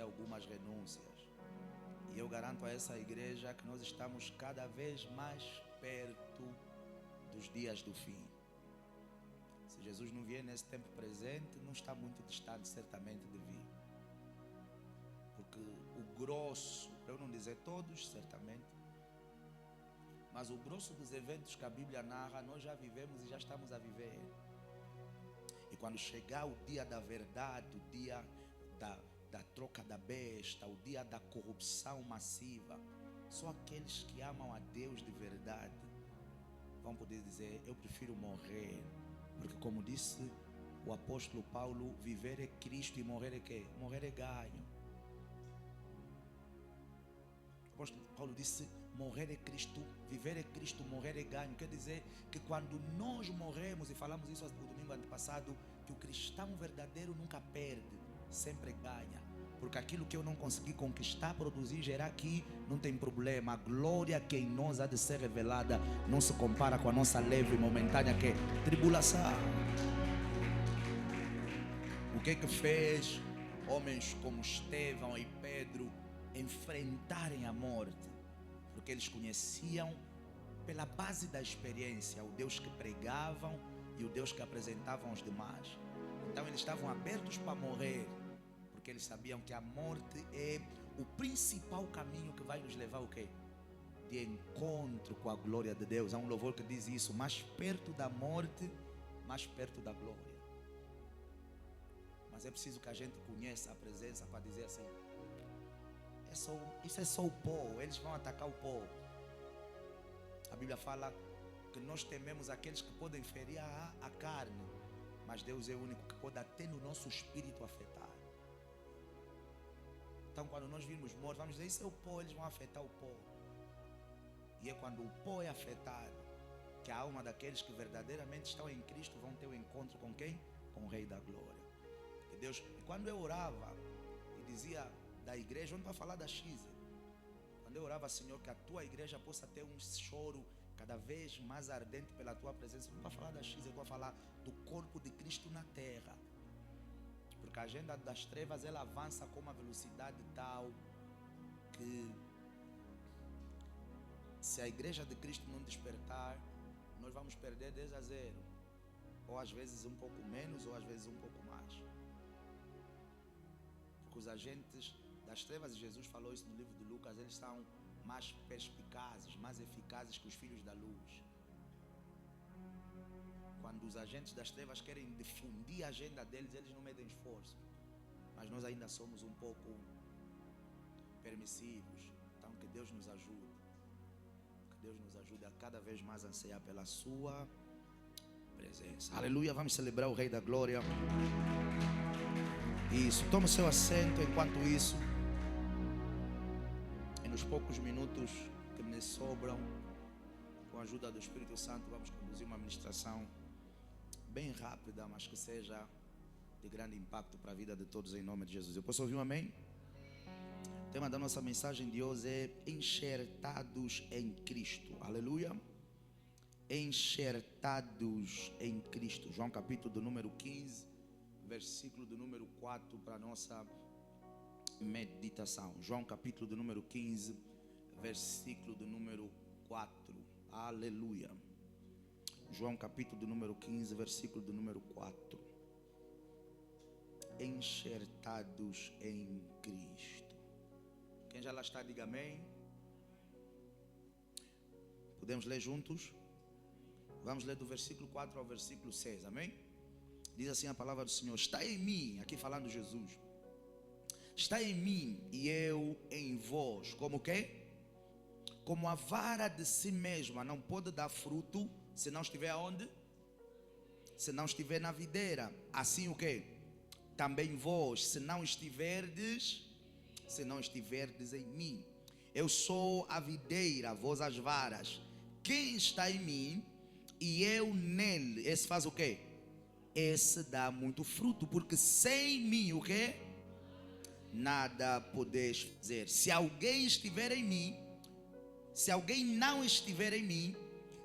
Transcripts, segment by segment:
algumas renúncias. E eu garanto a essa igreja que nós estamos cada vez mais perto dos dias do fim. Se Jesus não vier nesse tempo presente, não está muito distante certamente de vir. Porque o grosso, para eu não dizer todos, certamente, mas o grosso dos eventos que a Bíblia narra, nós já vivemos e já estamos a viver. E quando chegar o dia da verdade, o dia da troca da besta, o dia da corrupção massiva, só aqueles que amam a Deus de verdade vão poder dizer: eu prefiro morrer, porque como disse o apóstolo Paulo, viver é Cristo e morrer é quê? Morrer é ganho. O apóstolo Paulo disse: morrer é Cristo, viver é Cristo, morrer é ganho. Quer dizer que quando nós morremos, e falamos isso no domingo antepassado, que o cristão verdadeiro nunca perde, sempre ganha. Porque aquilo que eu não consegui conquistar, produzir, gerar aqui, não tem problema. A glória que em nós há de ser revelada não se compara com a nossa leve e momentânea que é tribulação. O que fez homens como Estevão e Pedro enfrentarem a morte? Porque eles conheciam, pela base da experiência, o Deus que pregavam e o Deus que apresentavam aos demais. Então eles estavam abertos para morrer, porque eles sabiam que a morte é o principal caminho que vai nos levar o quê? De encontro com a glória de Deus. Há um louvor que diz isso: mais perto da morte, mais perto da glória. Mas é preciso que a gente conheça a presença para dizer assim: isso é só o pó, eles vão atacar o pó. A Bíblia fala que nós tememos aqueles que podem ferir a carne, mas Deus é o único que pode até no nosso espírito afetar. Então quando nós virmos mortos, vamos dizer: isso é o pó, eles vão afetar o pó. E é quando o pó é afetado que a alma daqueles que verdadeiramente estão em Cristo vão ter o encontro com quem? Com o Rei da Glória. E Deus, quando eu orava e dizia da igreja, onde vai falar da X? Quando eu orava: Senhor, que a tua igreja possa ter um choro cada vez mais ardente pela tua presença. Não vai falar da X, eu vou falar do corpo de Cristo na terra. Porque a agenda das trevas, ela avança com uma velocidade tal que se a igreja de Cristo não despertar, nós vamos perder 10-0. Ou às vezes um pouco menos, ou às vezes um pouco mais. Porque os agentes das trevas, e Jesus falou isso no livro de Lucas, eles são mais perspicazes, mais eficazes que os filhos da luz. Quando os agentes das trevas querem difundir a agenda deles, eles não medem esforço. Mas nós ainda somos um pouco permissivos. Então que Deus nos ajude. Que Deus nos ajude a cada vez mais ansiar pela sua presença. Aleluia, vamos celebrar o Rei da Glória. Isso, toma o seu assento. Enquanto isso, e nos poucos minutos que me sobram, com a ajuda do Espírito Santo, vamos conduzir uma ministração bem rápida, mas que seja de grande impacto para a vida de todos, em nome de Jesus. Eu posso ouvir um amém? O tema da nossa mensagem de hoje é enxertados em Cristo. Aleluia. Enxertados em Cristo. João capítulo do número 15, versículo do número 4 para a nossa meditação. João capítulo do número 15, versículo do número 4. Aleluia. João capítulo do número 15, versículo do número 4. Enxertados em Cristo. Quem já lá está, diga amém. Podemos ler juntos? Vamos ler do versículo 4 ao versículo 6, amém? Diz assim a palavra do Senhor: está em mim, aqui falando Jesus, está em mim e eu em vós, como o quê? Como a vara de si mesma não pode dar fruto se não estiver aonde? Se não estiver na videira. Assim o quê? Também vós, se não estiverdes em mim. Eu sou a videira, vós as varas. Quem está em mim e eu nele, esse faz o quê? Esse dá muito fruto, porque sem mim o quê? Nada podeis fazer. Se alguém estiver em mim, se alguém não estiver em mim,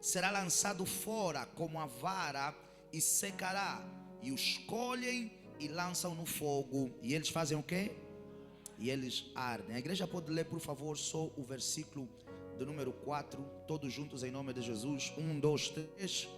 será lançado fora como a vara e secará. E os colhem e lançam no fogo. E eles fazem o quê? e eles ardem. A igreja pode ler, por favor, só o versículo do número 4, todos juntos em nome de Jesus. 1, 2, 3.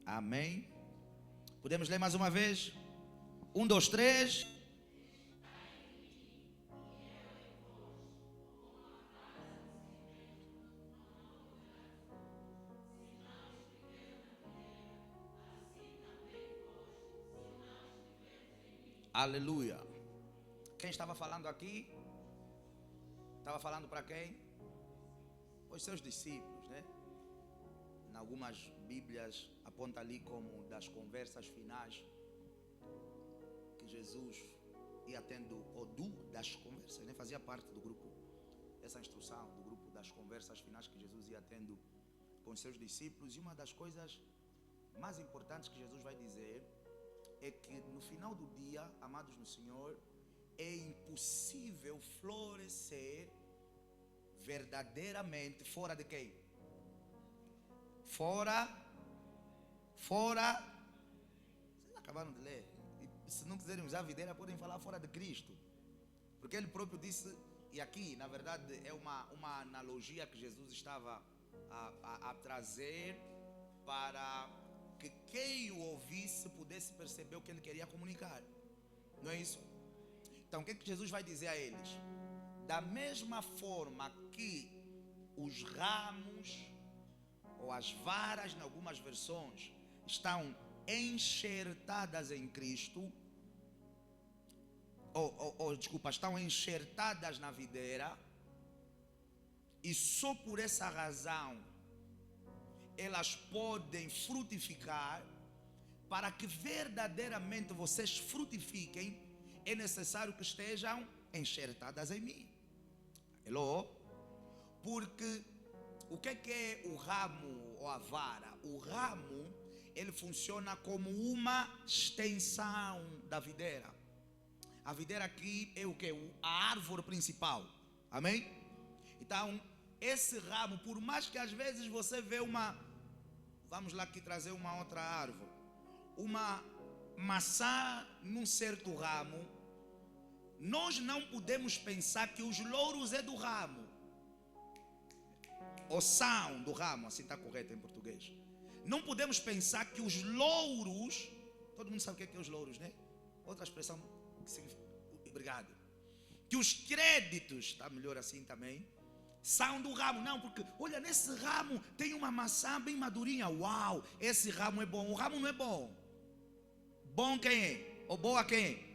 Amém. Podemos ler mais uma vez? 1, 2, 3. Aleluia. Quem estava falando aqui? Estava falando para quem? Os seus discípulos, né? Em algumas Bíblias aponta ali como das conversas finais que Jesus ia tendo, ou das conversas, né? Fazia parte do grupo, essa instrução do grupo das conversas finais que Jesus ia tendo com os seus discípulos. E uma das coisas mais importantes que Jesus vai dizer é que no final do dia, amados no Senhor, é impossível florescer verdadeiramente fora de quem? Fora. Vocês acabaram de ler. E se não quiserem usar a videira, podem falar fora de Cristo. Porque ele próprio disse, e aqui na verdade é uma analogia que Jesus estava a trazer para que quem o ouvisse pudesse perceber o que ele queria comunicar. Não é isso? Então o que Jesus vai dizer a eles? Da mesma forma que os ramos ou as varas, em algumas versões, estão enxertadas em Cristo, estão enxertadas na videira, e só por essa razão elas podem frutificar. Para que verdadeiramente vocês frutifiquem, é necessário que estejam enxertadas em mim. Hello? Porque o que é o ramo ou a vara? O ramo, ele funciona como uma extensão da videira. A videira aqui é o que? A árvore principal. Amém? Então, esse ramo, por mais que às vezes você vê vamos lá aqui trazer uma outra árvore, uma maçã num certo ramo, nós não podemos pensar que os louros é do ramo, ou são do ramo, assim está correto em português. Não podemos pensar que os louros, todo mundo sabe o que é os louros, né? Outra expressão que significa, obrigado. Que os créditos, está melhor assim também, são do ramo. Não, porque olha, nesse ramo tem uma maçã bem madurinha. Uau, esse ramo é bom. O ramo não é bom. Bom quem é? Ou boa quem é?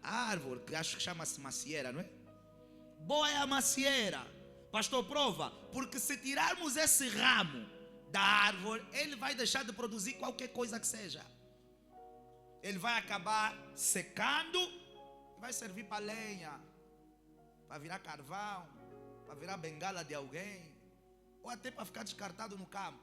A árvore, que acho que chama-se macieira, não é? Boa é a macieira. Pastor, prova. Porque se tirarmos esse ramo da árvore, ele vai deixar de produzir qualquer coisa que seja. Ele vai acabar secando, vai servir para lenha, para virar carvão, para virar bengala de alguém, ou até para ficar descartado no campo.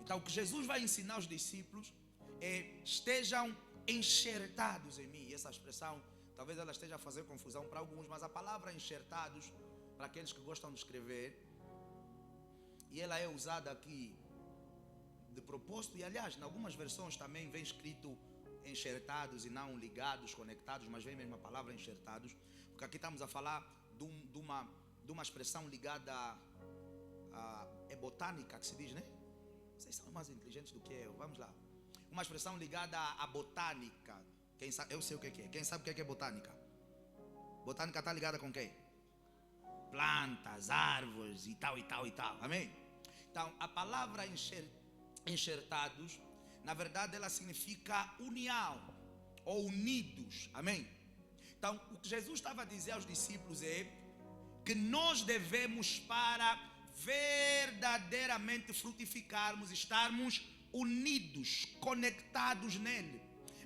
Então o que Jesus vai ensinar aos discípulos é: estejam enxertados em mim. E essa expressão, talvez ela esteja a fazer confusão para alguns, mas a palavra enxertados, para aqueles que gostam de escrever, e ela é usada aqui de propósito, e aliás, em algumas versões também vem escrito enxertados e não ligados, conectados, mas vem mesmo a palavra enxertados, porque aqui estamos a falar de uma expressão ligada é botânica que se diz, né? Vocês são mais inteligentes do que eu, vamos lá. Uma expressão ligada à botânica. Quem sabe, eu sei o que é. Quem sabe o que é botânica? Botânica está ligada com quem? Plantas, árvores e tal, e tal, e tal. Amém? Então, a palavra enxertados, na verdade, ela significa união ou unidos. Amém? Então, o que Jesus estava a dizer aos discípulos é que nós devemos, para verdadeiramente frutificarmos, estarmos unidos, conectados nele.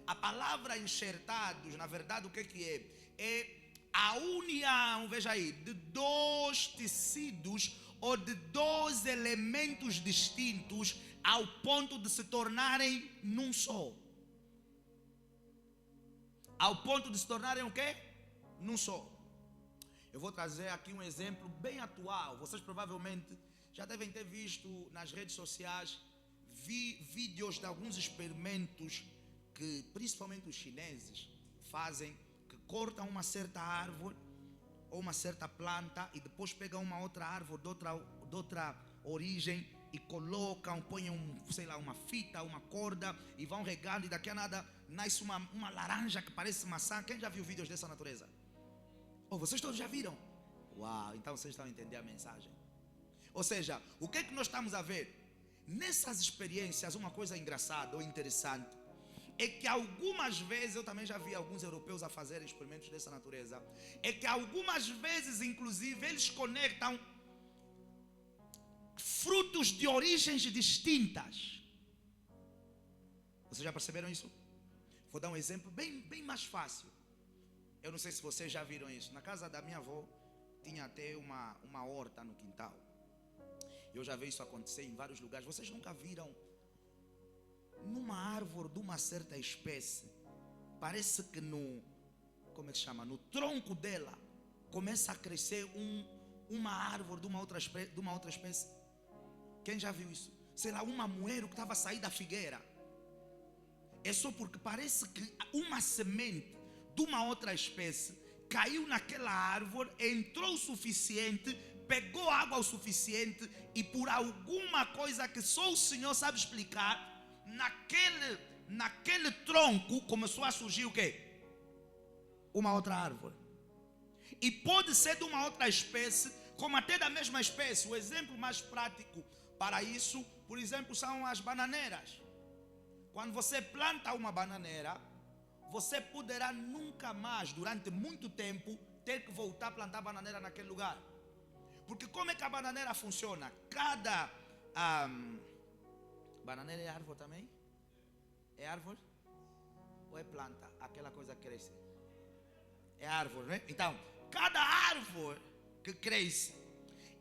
A palavra enxertados, na verdade, o que é? É a união, veja aí, de dois tecidos ou de dois elementos distintos ao ponto de se tornarem num só. Ao ponto de se tornarem o quê? num só. Eu vou trazer aqui um exemplo bem atual. Vocês provavelmente já devem ter visto nas redes sociais vídeos de alguns experimentos que principalmente os chineses fazem, que cortam uma certa árvore ou uma certa planta e depois pegam uma outra árvore de outra origem e colocam, põem uma fita, uma corda e vão regando, e daqui a nada nasce uma laranja que parece maçã. Quem já viu vídeos dessa natureza? Vocês todos já viram? Uau, então vocês estão a entender a mensagem. Ou seja, o que é que nós estamos a ver? Nessas experiências, uma coisa engraçada ou interessante é que algumas vezes, eu também já vi alguns europeus a fazerem experimentos dessa natureza, é que algumas vezes, inclusive, eles conectam frutos de origens distintas. Vocês já perceberam isso? Vou dar um exemplo bem mais fácil. Eu não sei se vocês já viram isso. Na casa da minha avó tinha até uma horta no quintal. Eu já vi isso acontecer em vários lugares. Vocês nunca viram numa árvore de uma certa espécie, parece que no tronco dela começa a crescer uma árvore de uma outra espécie? Quem já viu isso? Sei lá, um mamoeiro que estava a sair da figueira. É só porque parece que uma semente de uma outra espécie caiu naquela árvore, entrou o suficiente, pegou água o suficiente, e por alguma coisa que só o Senhor sabe explicar, naquele tronco começou a surgir o quê? Uma outra árvore. E pode ser de uma outra espécie, como até da mesma espécie. O exemplo mais prático para isso, por exemplo, são as bananeiras. Quando você planta uma bananeira, você poderá nunca mais, durante muito tempo, ter que voltar a plantar bananeira naquele lugar. Porque como é que a bananeira funciona? Cada bananeira é árvore também? É árvore? Ou é planta? Aquela coisa que cresce. É árvore, né? Então, cada árvore que cresce,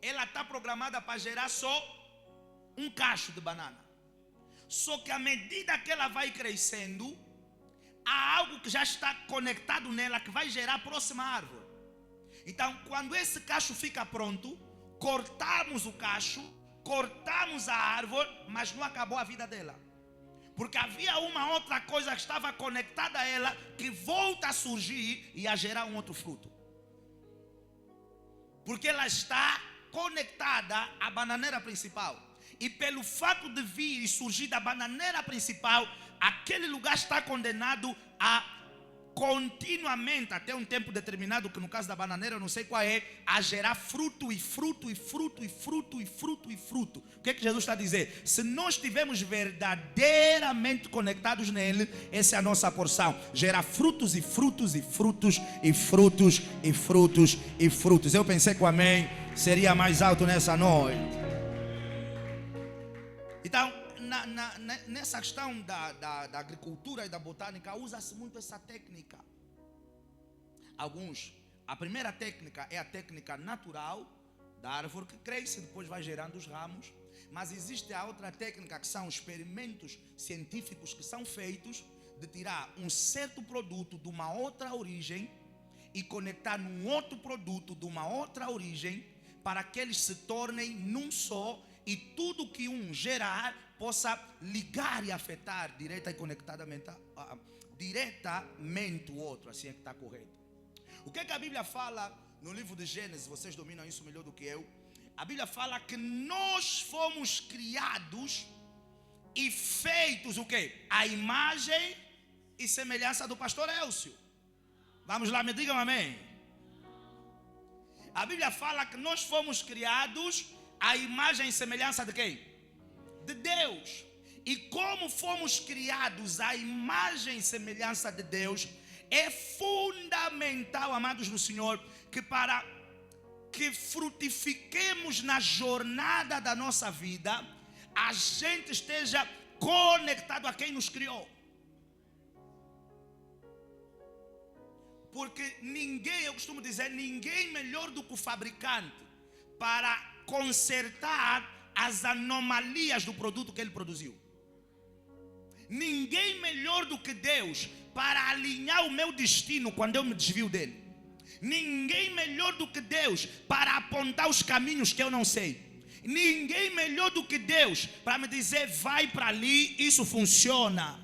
ela está programada para gerar só um cacho de banana. Só que à medida que ela vai crescendo, há algo que já está conectado nela que vai gerar a próxima árvore. Então, quando esse cacho fica pronto, cortamos o cacho, cortamos a árvore, mas não acabou a vida dela. Porque havia uma outra coisa que estava conectada a ela, que volta a surgir e a gerar um outro fruto. Porque ela está conectada à bananeira principal. E pelo fato de vir e surgir da bananeira principal, aquele lugar está condenado a continuamente, até um tempo determinado, que no caso da bananeira eu não sei qual é, a gerar fruto e fruto e fruto e fruto e fruto e fruto. O que é que Jesus está a dizer? Se nós estivermos verdadeiramente conectados nele, essa é a nossa porção. Gerar frutos e frutos e frutos e frutos e frutos e frutos. Eu pensei que o amém seria mais alto nessa noite. Então, nessa questão da agricultura e da botânica, usa-se muito essa técnica. A primeira técnica é a técnica natural da árvore que cresce, depois vai gerando os ramos. Mas existe a outra técnica, que são experimentos científicos que são feitos de tirar um certo produto de uma outra origem e conectar num outro produto de uma outra origem, para que eles se tornem num só, e tudo que um gerar possa ligar e afetar diretamente o outro. Assim é que está correto. O que é que a Bíblia fala no livro de Gênesis? Vocês dominam isso melhor do que eu. A Bíblia fala que nós fomos criados e feitos o quê? A imagem e semelhança do pastor Elcio. Vamos lá, me digam amém. A Bíblia fala que nós fomos criados a imagem e semelhança de quem? De Deus. E como fomos criados à imagem e semelhança de Deus, é fundamental, amados no Senhor, que para que frutifiquemos na jornada da nossa vida, a gente esteja conectado a quem nos criou. Porque eu costumo dizer, ninguém melhor do que o fabricante para consertar as anomalias do produto que ele produziu. Ninguém melhor do que Deus para alinhar o meu destino quando eu me desvio dele. Ninguém melhor do que Deus para apontar os caminhos que eu não sei. Ninguém melhor do que Deus para me dizer, vai para ali, isso funciona.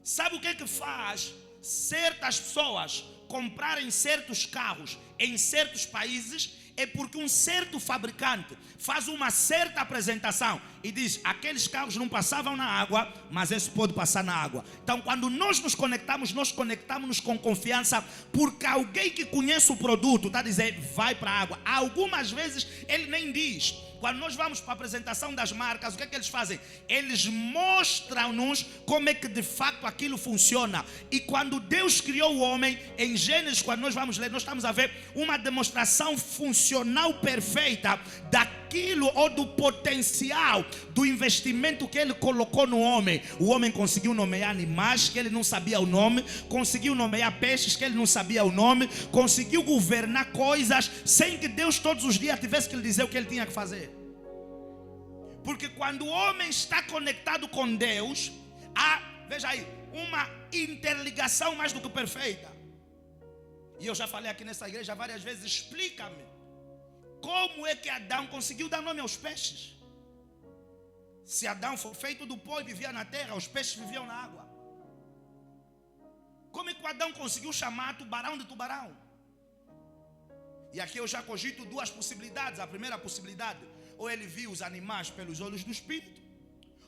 Sabe o que é que faz certas pessoas comprarem certos carros em certos países? É porque um certo fabricante faz uma certa apresentação e diz, aqueles carros não passavam na água, mas esse pode passar na água. Então quando nós nos conectamos com confiança, porque alguém que conhece o produto está a dizer, vai para a água. Algumas vezes ele nem diz. Quando nós vamos para a apresentação das marcas, o que é que eles fazem? Eles mostram-nos como é que de facto aquilo funciona. E quando Deus criou o homem, em Gênesis, quando nós vamos ler, nós estamos a ver uma demonstração funcional perfeita daquilo ou do potencial do investimento que ele colocou no homem. O homem conseguiu nomear animais que ele não sabia o nome, conseguiu nomear peixes que ele não sabia o nome, conseguiu governar coisas sem que Deus todos os dias tivesse que lhe dizer o que ele tinha que fazer. Porque quando o homem está conectado com Deus, há, veja aí, uma interligação mais do que perfeita. E eu já falei aqui nessa igreja várias vezes, explica-me como é que Adão conseguiu dar nome aos peixes. Se Adão foi feito do pó e vivia na terra, os peixes viviam na água. Como é que Adão conseguiu chamar tubarão de tubarão? E aqui eu já cogito duas possibilidades. A primeira possibilidade, ou ele viu os animais pelos olhos do Espírito,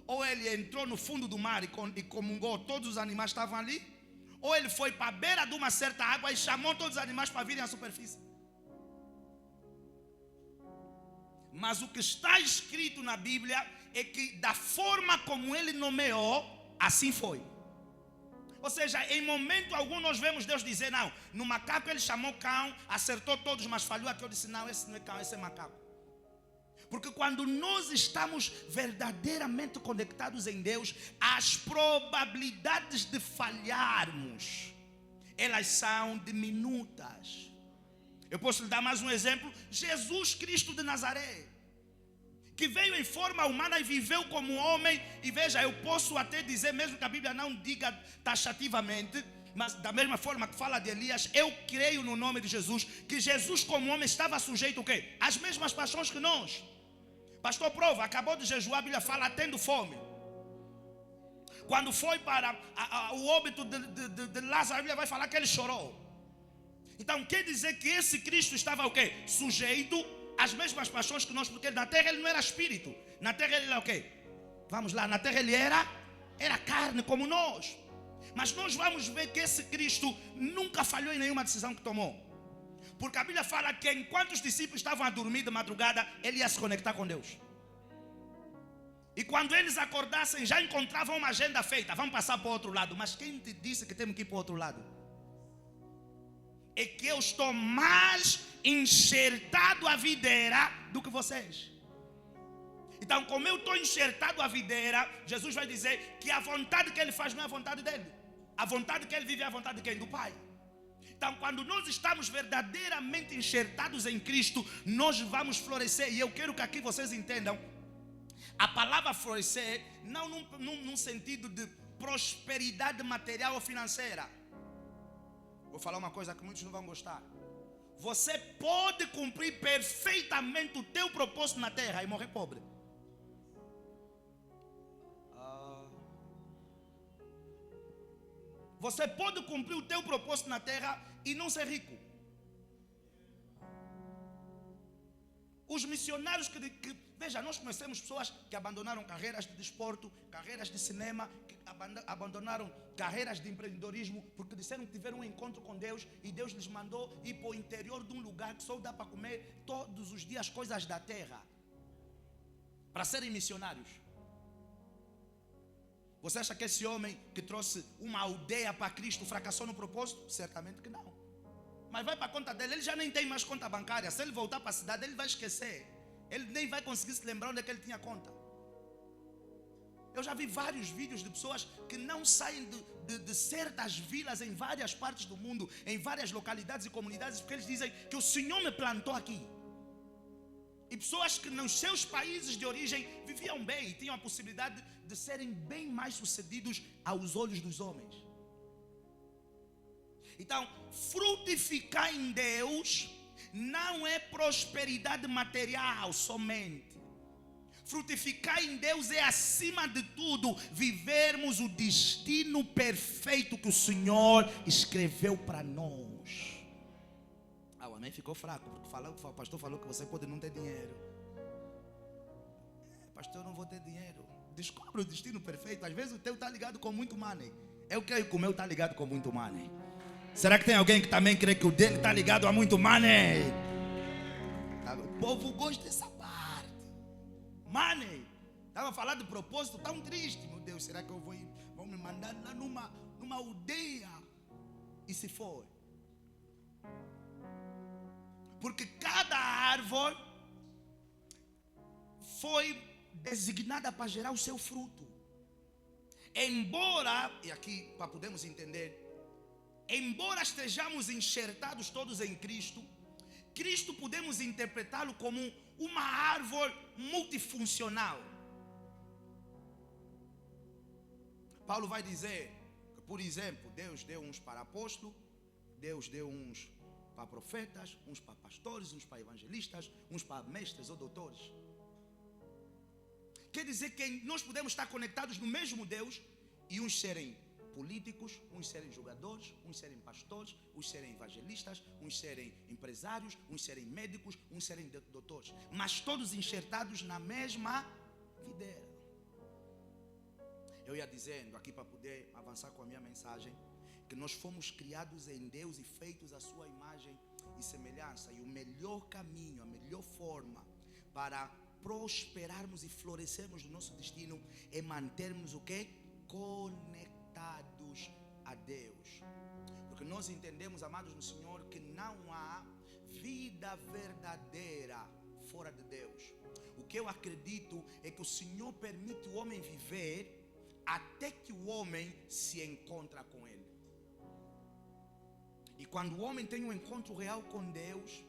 ou ele entrou no fundo do mar e comungou, todos os animais estavam ali, ou ele foi para a beira de uma certa água e chamou todos os animais para virem à superfície. Mas o que está escrito na Bíblia é que da forma como ele nomeou, assim foi. Ou seja, em momento algum nós vemos Deus dizer, não, no macaco ele chamou cão, acertou todos, mas falhou aqui. Eu disse, não, esse não é cão, esse é macaco. Porque quando nós estamos verdadeiramente conectados em Deus, as probabilidades de falharmos, elas são diminutas. Eu posso lhe dar mais um exemplo. Jesus Cristo de Nazaré, que veio em forma humana e viveu como homem. E veja, eu posso até dizer, mesmo que a Bíblia não diga taxativamente, mas da mesma forma que fala de Elias, eu creio no nome de Jesus, que Jesus como homem estava sujeito o quê? Às mesmas paixões que nós. Pastor Prova, acabou de jejuar, a Bíblia fala tendo fome. Quando foi para o óbito de Lázaro, a Bíblia vai falar que ele chorou. Então quer dizer que esse Cristo estava o quê? Sujeito às mesmas paixões que nós, porque na terra ele não era espírito. Na terra ele era o quê? Vamos lá, na terra ele era carne como nós. Mas nós vamos ver que esse Cristo nunca falhou em nenhuma decisão que tomou. Porque a Bíblia fala que enquanto os discípulos estavam a dormir de madrugada, ele ia se conectar com Deus. E quando eles acordassem, já encontravam uma agenda feita. Vamos passar para o outro lado. Mas quem te disse que temos que ir para o outro lado? É que eu estou mais enxertado à videira do que vocês. Então, como eu estou enxertado à videira, Jesus vai dizer que a vontade que ele faz não é a vontade dele. A vontade que ele vive é a vontade de quem? Do Pai. Então, quando nós estamos verdadeiramente enxertados em Cristo, nós vamos florescer. E eu quero que aqui vocês entendam, a palavra florescer não num sentido de prosperidade material ou financeira. Vou falar uma coisa que muitos não vão gostar. Você pode cumprir perfeitamente o teu propósito na terra e morrer pobre. Você pode cumprir o teu propósito na terra e não ser rico. Os missionários que veja, nós conhecemos pessoas que abandonaram carreiras de desporto, carreiras de cinema, que abandonaram carreiras de empreendedorismo, porque disseram que tiveram um encontro com Deus e Deus lhes mandou ir para o interior de um lugar que só dá para comer todos os dias coisas da terra, para serem missionários. Você acha que esse homem que trouxe uma aldeia para Cristo fracassou no propósito? Certamente que não. Mas vai para a conta dele, ele já nem tem mais conta bancária. Se ele voltar para a cidade, ele vai esquecer. Ele nem vai conseguir se lembrar onde é que ele tinha conta. Eu já vi vários vídeos de pessoas que não saem de certas vilas em várias partes do mundo, em várias localidades e comunidades, porque eles dizem que o Senhor me plantou aqui. E pessoas que nos seus países de origem viviam bem e tinham a possibilidade de serem bem mais sucedidos aos olhos dos homens. Então, frutificar em Deus não é prosperidade material somente. Frutificar em Deus é, acima de tudo, vivermos o destino perfeito que o Senhor escreveu para nós. O amém ficou fraco, porque o pastor falou que você pode não ter dinheiro. Pastor, eu não vou ter dinheiro. Descobre o destino perfeito. Às vezes o teu está ligado com muito money. Eu creio que o meu está ligado com muito money. Será que tem alguém que também crê que o dele está ligado a muito money? O povo gosta dessa parte. Money. Estava falando de propósito tão triste. Meu Deus, será que eu vou me mandar lá numa aldeia? E se for? Porque cada árvore foi designada para gerar o seu fruto. Embora, e aqui para podermos entender, embora estejamos enxertados todos em Cristo, Cristo podemos interpretá-lo como uma árvore multifuncional. Paulo vai dizer que, por exemplo, Deus deu uns para apóstolos, Deus deu uns para profetas, uns para pastores, uns para evangelistas, uns para mestres ou doutores. Quer dizer que nós podemos estar conectados no mesmo Deus e uns serem políticos, uns serem jogadores, uns serem pastores, uns serem evangelistas, uns serem empresários, uns serem médicos, uns serem doutores, mas todos enxertados na mesma videira. Eu ia dizendo aqui para poder avançar com a minha mensagem, que nós fomos criados em Deus e feitos à sua imagem e semelhança, e o melhor caminho, a melhor forma para prosperarmos e florescermos no nosso destino é mantermos o quê? Conectados a Deus. Porque nós entendemos, amados no Senhor, que não há vida verdadeira fora de Deus. O que eu acredito é que o Senhor permite o homem viver até que o homem se encontra com Ele. E quando o homem tem um encontro real com Deus,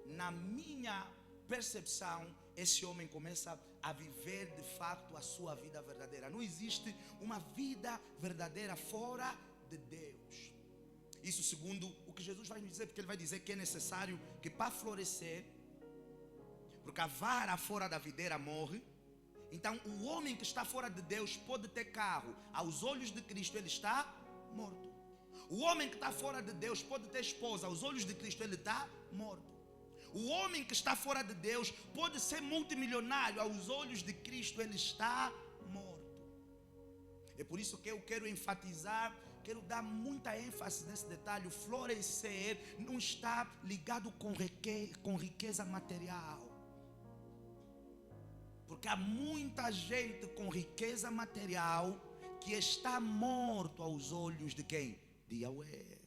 na minha percepção, esse homem começa a viver de fato a sua vida verdadeira. Não existe uma vida verdadeira fora de Deus. Isso segundo o que Jesus vai nos dizer, porque Ele vai dizer que é necessário que para florescer, porque a vara fora da videira morre. Então o homem que está fora de Deus pode ter carro, aos olhos de Cristo ele está morto. O homem que está fora de Deus pode ter esposa, aos olhos de Cristo ele está morto. O homem que está fora de Deus pode ser multimilionário, aos olhos de Cristo ele está morto. É por isso que eu quero enfatizar, quero dar muita ênfase nesse detalhe. O florescer não está ligado com riqueza material. Porque há muita gente com riqueza material que está morto aos olhos de quem? De Yahweh.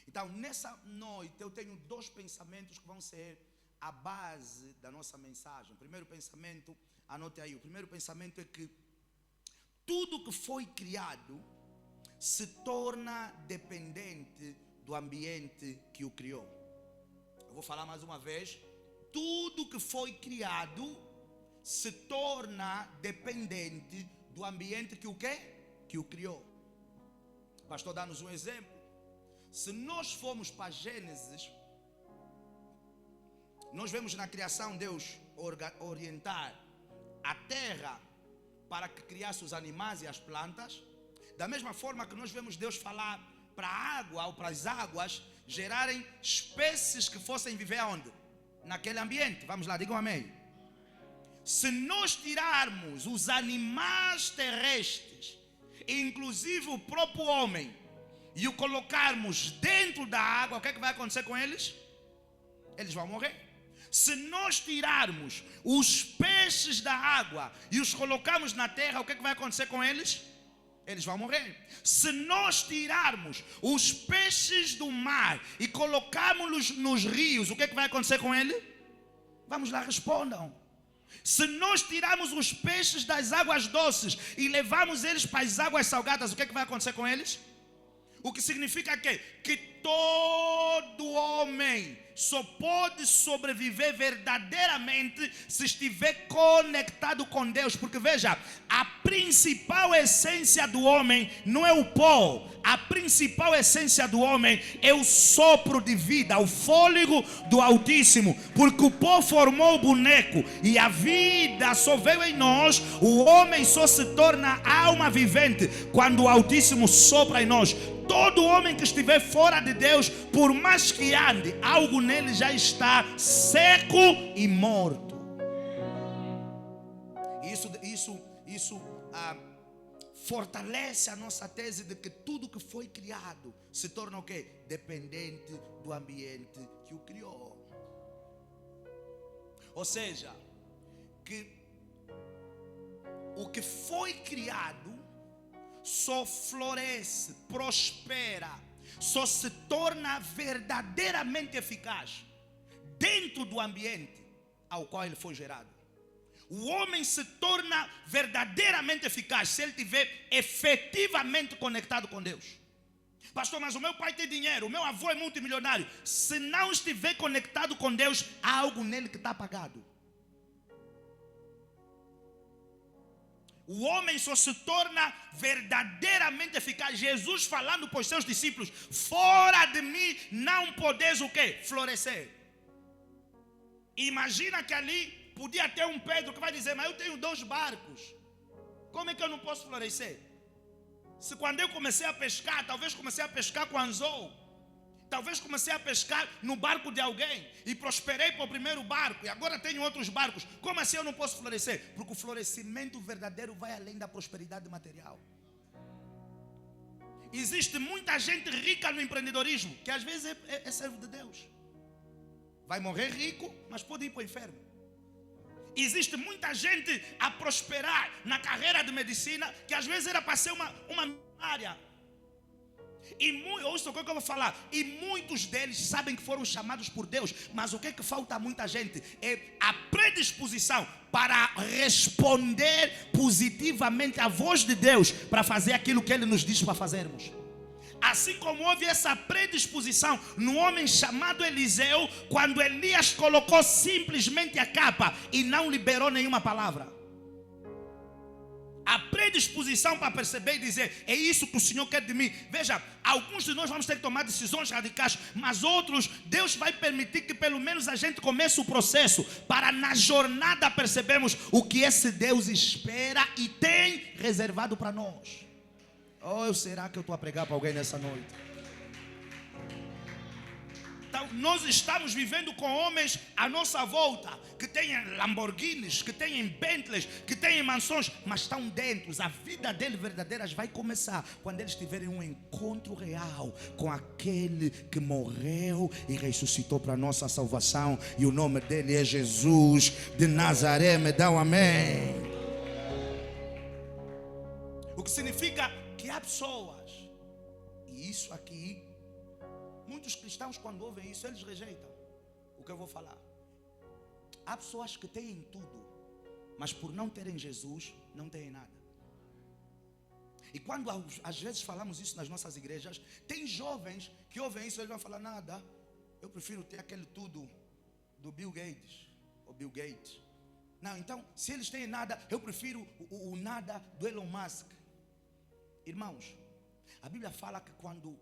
Então, nessa noite, eu tenho dois pensamentos que vão ser a base da nossa mensagem. O primeiro pensamento, anote aí, o primeiro pensamento é que tudo que foi criado se torna dependente do ambiente que o criou. Eu vou falar mais uma vez. Tudo que foi criado se torna dependente do ambiente que o quê? Que o criou. Pastor, dá-nos um exemplo. Se nós formos para Gênesis, nós vemos na criação Deus orientar a terra para que criasse os animais e as plantas. Da mesma forma que nós vemos Deus falar para a água ou para as águas gerarem espécies que fossem viver aonde? Naquele ambiente. Vamos lá, digam amém. Se nós tirarmos os animais terrestres, inclusive o próprio homem, e o colocarmos dentro da água, o que é que vai acontecer com eles? Eles vão morrer. Se nós tirarmos os peixes da água e os colocarmos na terra, o que é que vai acontecer com eles? Eles vão morrer. Se nós tirarmos os peixes do mar e colocarmos nos rios, o que é que vai acontecer com ele? Vamos lá, respondam. Se nós tirarmos os peixes das águas doces e levarmos eles para as águas salgadas, o que é que vai acontecer com eles? O que significa que todo homem só pode sobreviver verdadeiramente se estiver conectado com Deus. Porque veja, a principal essência do homem não é o pó. A principal essência do homem é o sopro de vida, o fôlego do Altíssimo. Porque o pó formou o boneco e a vida só veio em nós. O homem só se torna alma vivente quando o Altíssimo sopra em nós. Todo homem que estiver fora de Deus, por mais que ande, algo nele já está seco e morto. Isso fortalece a nossa tese de que tudo que foi criado se torna o quê? Dependente do ambiente que o criou. Ou seja, que o que foi criado só floresce, prospera, só se torna verdadeiramente eficaz dentro do ambiente ao qual ele foi gerado. O homem se torna verdadeiramente eficaz se ele estiver efetivamente conectado com Deus. Pastor, mas o meu pai tem dinheiro, o meu avô é multimilionário. Se não estiver conectado com Deus, há algo nele que está apagado. O homem só se torna verdadeiramente eficaz. Jesus falando para os seus discípulos: fora de mim não podeis o quê? Florescer. Imagina que ali podia ter um Pedro que vai dizer: mas eu tenho 2 barcos, como é que eu não posso florescer? Se quando eu comecei a pescar, talvez comecei a pescar com anzol, talvez comecei a pescar no barco de alguém e prosperei para o primeiro barco e agora tenho outros barcos. Como assim eu não posso florescer? Porque o florescimento verdadeiro vai além da prosperidade material. Existe muita gente rica no empreendedorismo que às vezes é servo de Deus. Vai morrer rico, mas pode ir para o inferno. Existe muita gente a prosperar na carreira de medicina que às vezes era para ser uma área. Ouça o que eu vou falar. E muitos deles sabem que foram chamados por Deus. Mas o que é que falta a muita gente? É a predisposição para responder positivamente à voz de Deus, para fazer aquilo que Ele nos diz para fazermos. Assim como houve essa predisposição no homem chamado Eliseu, quando Elias colocou simplesmente a capa e não liberou nenhuma palavra. A predisposição para perceber e dizer: é isso que o Senhor quer de mim. Veja, alguns de nós vamos ter que tomar decisões radicais, mas outros, Deus vai permitir que pelo menos a gente comece o processo, para na jornada percebermos o que esse Deus espera e tem reservado para nós. Ou será que eu estou a pregar para alguém nessa noite? Então, nós estamos vivendo com homens à nossa volta que têm Lamborghinis, que têm Bentleys, que têm mansões, mas estão dentro. A vida deles verdadeiras vai começar quando eles tiverem um encontro real com aquele que morreu e ressuscitou para a nossa salvação, e o nome dele é Jesus de Nazaré. Me dá um amém. O que significa que há pessoas, e isso aqui, muitos cristãos quando ouvem isso, eles rejeitam o que eu vou falar. Há pessoas que têm tudo, mas por não terem Jesus, não têm nada. E quando às vezes falamos isso nas nossas igrejas, tem jovens que ouvem isso, eles vão falar: nada, eu prefiro ter aquele tudo do Bill Gates, ou Bill Gates. Não, então, se eles têm nada, eu prefiro o nada do Elon Musk. Irmãos, a Bíblia fala que quando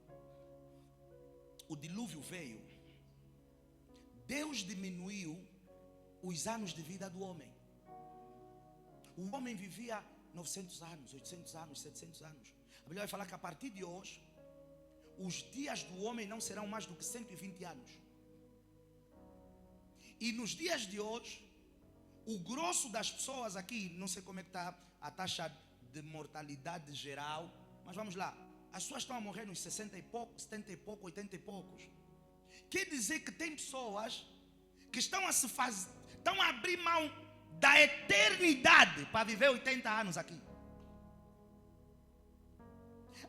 o dilúvio veio, Deus diminuiu os anos de vida do homem. O homem vivia 900 anos, 800 anos, 700 anos. A Bíblia vai falar que a partir de hoje, os dias do homem não serão mais do que 120 anos. E nos dias de hoje, o grosso das pessoas aqui, não sei como é que está a taxa de mortalidade geral, mas vamos lá, as pessoas estão a morrer nos 60 e poucos, 70 e poucos, 80 e poucos. Quer dizer que tem pessoas que estão a abrir mão da eternidade para viver 80 anos aqui.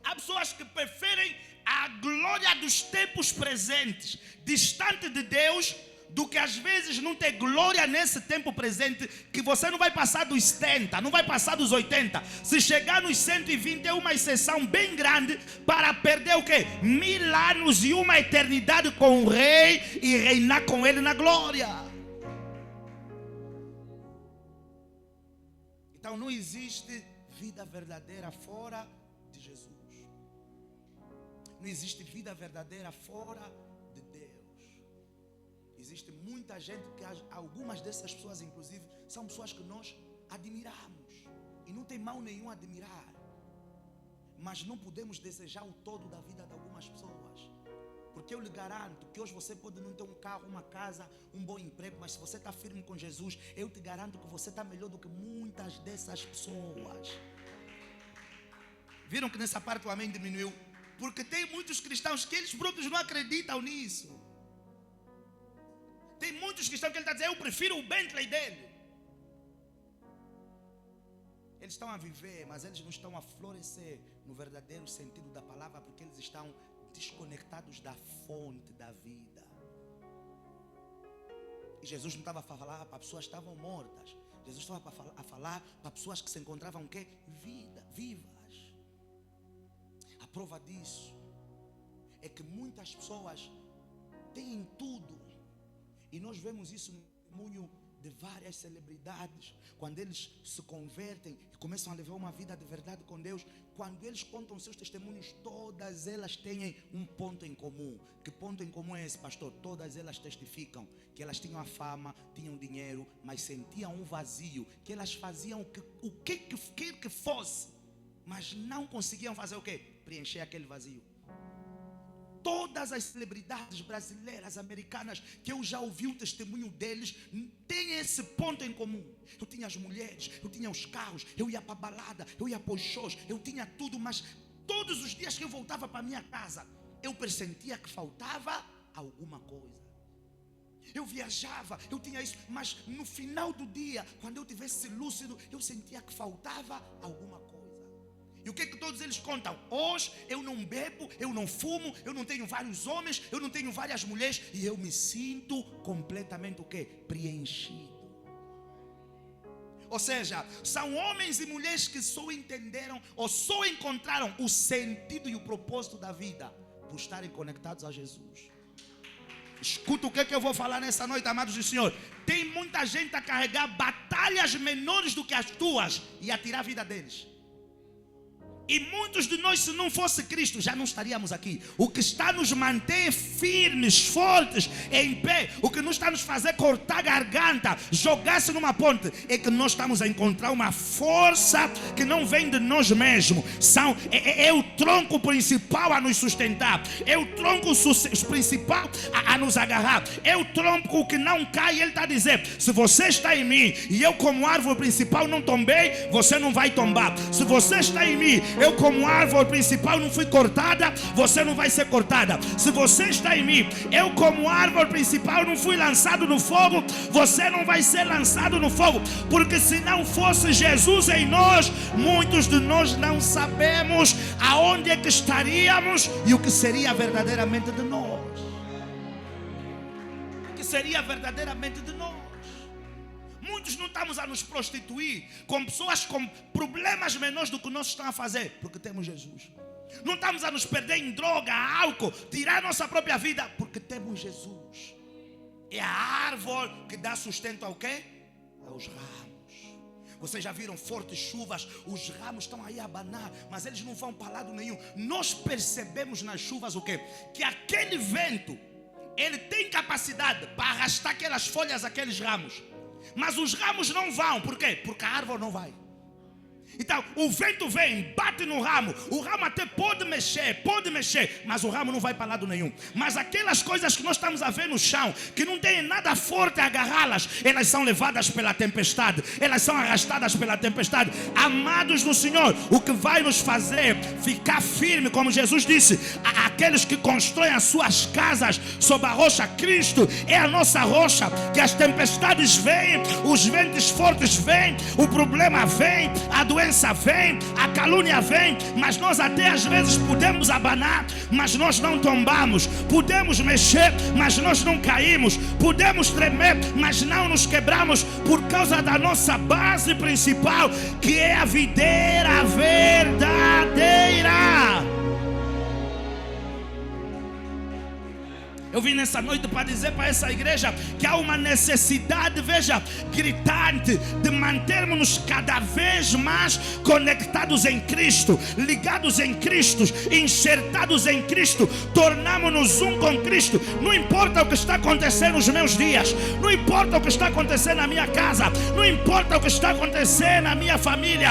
Há pessoas que preferem a glória dos tempos presentes, distante de Deus, do que às vezes não ter glória nesse tempo presente, que você não vai passar dos 70, não vai passar dos 80. Se chegar nos 120 é uma exceção bem grande para perder o quê? 1000 anos e uma eternidade com o rei e reinar com ele na glória. Então não existe vida verdadeira fora de Jesus. Não existe vida verdadeira fora de Deus. Existe muita gente que algumas dessas pessoas, inclusive, são pessoas que nós admiramos. E não tem mal nenhum admirar. Mas não podemos desejar o todo da vida de algumas pessoas. Porque eu lhe garanto que hoje você pode não ter um carro, uma casa, um bom emprego, mas se você está firme com Jesus, eu te garanto que você está melhor do que muitas dessas pessoas. Viram que nessa parte o amém diminuiu? Porque tem muitos cristãos que eles próprios não acreditam nisso. Tem muitos cristãos que ele está dizendo, eu prefiro o Bentley dele. Eles estão a viver, mas eles não estão a florescer no verdadeiro sentido da palavra, porque eles estão desconectados da fonte da vida. E Jesus não estava a falar para pessoas que estavam mortas. Jesus estava a falar para pessoas que se encontravam o quê? Vivas. A prova disso é que muitas pessoas têm tudo. E nós vemos isso no testemunho de várias celebridades. Quando eles se convertem e começam a levar uma vida de verdade com Deus, quando eles contam seus testemunhos, todas elas têm um ponto em comum. Que ponto em comum é esse, pastor? Todas elas testificam que elas tinham a fama, tinham dinheiro, mas sentiam um vazio, que elas faziam o que quer que fosse, mas não conseguiam fazer o quê? Preencher aquele vazio. Todas as celebridades brasileiras, americanas, que eu já ouvi o testemunho deles, têm esse ponto em comum. Eu tinha as mulheres, eu tinha os carros, eu ia para a balada, eu ia para os shows, eu tinha tudo, mas todos os dias que eu voltava para a minha casa, eu pressentia que faltava alguma coisa. Eu viajava, eu tinha isso, mas no final do dia, quando eu tivesse lúcido, eu sentia que faltava alguma coisa. E o que é que todos eles contam? Hoje eu não bebo, eu não fumo, eu não tenho vários homens, eu não tenho várias mulheres, e eu me sinto completamente o quê? Preenchido. Ou seja, são homens e mulheres que só entenderam ou só encontraram o sentido e o propósito da vida por estarem conectados a Jesus. Escuta o que é que eu vou falar nessa noite, amados do Senhor. Tem muita gente a carregar batalhas menores do que as tuas e a tirar a vida deles. E muitos de nós, se não fosse Cristo, já não estaríamos aqui. O que está nos manter firmes, fortes, em pé, o que nos está nos fazer cortar a garganta, jogar-se numa ponte, é que nós estamos a encontrar uma força que não vem de nós mesmos. É o tronco principal a nos sustentar. É o tronco principal a nos agarrar. É o tronco que não cai. Ele está a dizer, se você está em mim e eu como árvore principal não tombei, você não vai tombar. Se você está em mim, eu como árvore principal não fui cortada, você não vai ser cortada. Se você está em mim, eu como árvore principal não fui lançado no fogo, você não vai ser lançado no fogo. Porque se não fosse Jesus em nós, muitos de nós não sabemos aonde é que estaríamos e o que seria verdadeiramente de nós. O que seria verdadeiramente de nós. Muitos não estamos a nos prostituir com pessoas com problemas menores do que nós estamos a fazer, porque temos Jesus. Não estamos a nos perder em droga, álcool, tirar nossa própria vida, porque temos Jesus. É a árvore que dá sustento ao quê? Aos ramos. Vocês já viram fortes chuvas, os ramos estão aí a abanar, mas eles não vão para lado nenhum. Nós percebemos nas chuvas o quê? Que aquele vento, ele tem capacidade para arrastar aquelas folhas, aqueles ramos. Mas os ramos não vão, por quê? Porque a árvore não vai. Então, o vento vem, bate no ramo. O ramo até pode mexer, mas o ramo não vai para lado nenhum. Mas aquelas coisas que nós estamos a ver no chão, que não tem nada forte a agarrá-las, elas são levadas pela tempestade, elas são arrastadas pela tempestade. Amados do Senhor, o que vai nos fazer ficar firme, como Jesus disse, aqueles que constroem as suas casas sob a rocha, Cristo é a nossa rocha. Que as tempestades vêm, os ventos fortes vêm, o problema vem, a doença doença vem, a calúnia vem, mas nós até às vezes podemos abanar, mas nós não tombamos. Podemos mexer, mas nós não caímos. Podemos tremer, mas não nos quebramos, por causa da nossa base principal, que é a videira verdadeira. Eu vim nessa noite para dizer para essa igreja que há uma necessidade, veja, gritante, de mantermos-nos cada vez mais conectados em Cristo, ligados em Cristo, enxertados em Cristo, tornamos-nos um com Cristo. Não importa o que está acontecendo nos meus dias, não importa o que está acontecendo na minha casa, não importa o que está acontecendo na minha família,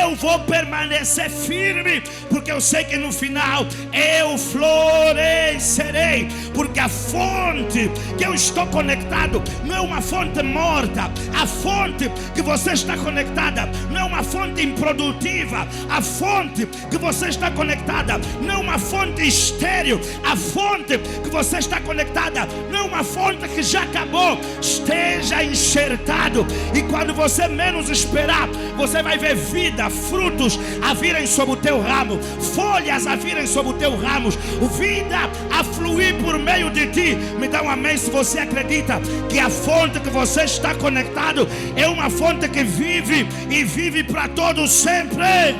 eu vou permanecer firme, porque eu sei que no final eu florescerei, porque a fonte que eu estou conectado não é uma fonte morta. A fonte que você está conectada não é uma fonte improdutiva. A fonte que você está conectada não é uma fonte estéril. A fonte que você está conectada não é uma fonte que já acabou. Esteja enxertado, e quando você menos esperar, você vai ver vida, frutos a virem sobre o teu ramo, folhas a virem sobre o teu ramo, vida a fluir por meio de ti. Me dá um amém se você acredita que a fonte que você está conectado é uma fonte que vive e vive para todos sempre.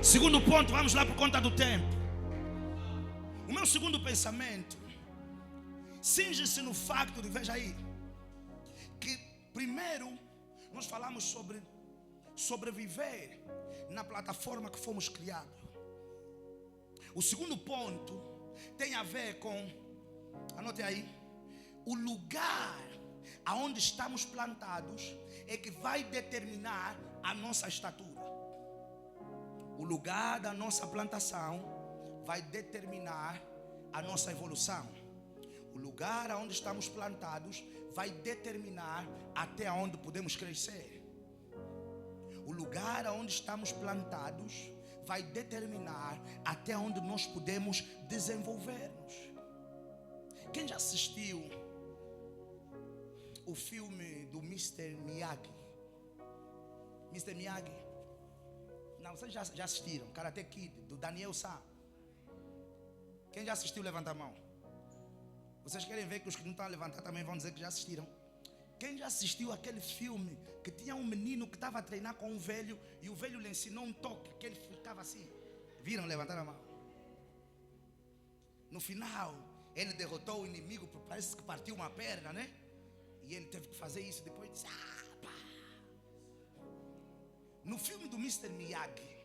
Segundo ponto, vamos lá por conta do tempo. O meu segundo pensamento cinge-se no facto de, veja aí, que primeiro nós falamos sobre sobreviver na plataforma que fomos criados. O segundo ponto tem a ver com, anote aí, o lugar aonde estamos plantados é que vai determinar a nossa estatura. O lugar da nossa plantação vai determinar a nossa evolução. O lugar aonde estamos plantados vai determinar até onde podemos crescer. O lugar aonde estamos plantados vai determinar até onde nós podemos desenvolver-nos. Quem já assistiu o filme do Mr. Miyagi? Mr. Miyagi? Não, vocês já assistiram? Karate Kid, do Daniel San. Quem já assistiu, levanta a mão. Vocês querem ver que os que não estão a levantar também vão dizer que já assistiram? Quem já assistiu aquele filme que tinha um menino que estava a treinar com um velho e o velho lhe ensinou um toque que ele ficava assim? Viram? Levantaram a mão. No final, ele derrotou o inimigo, parece que partiu uma perna, né? E ele teve que fazer isso. Depois disse: pá. No filme do Mr. Miyagi,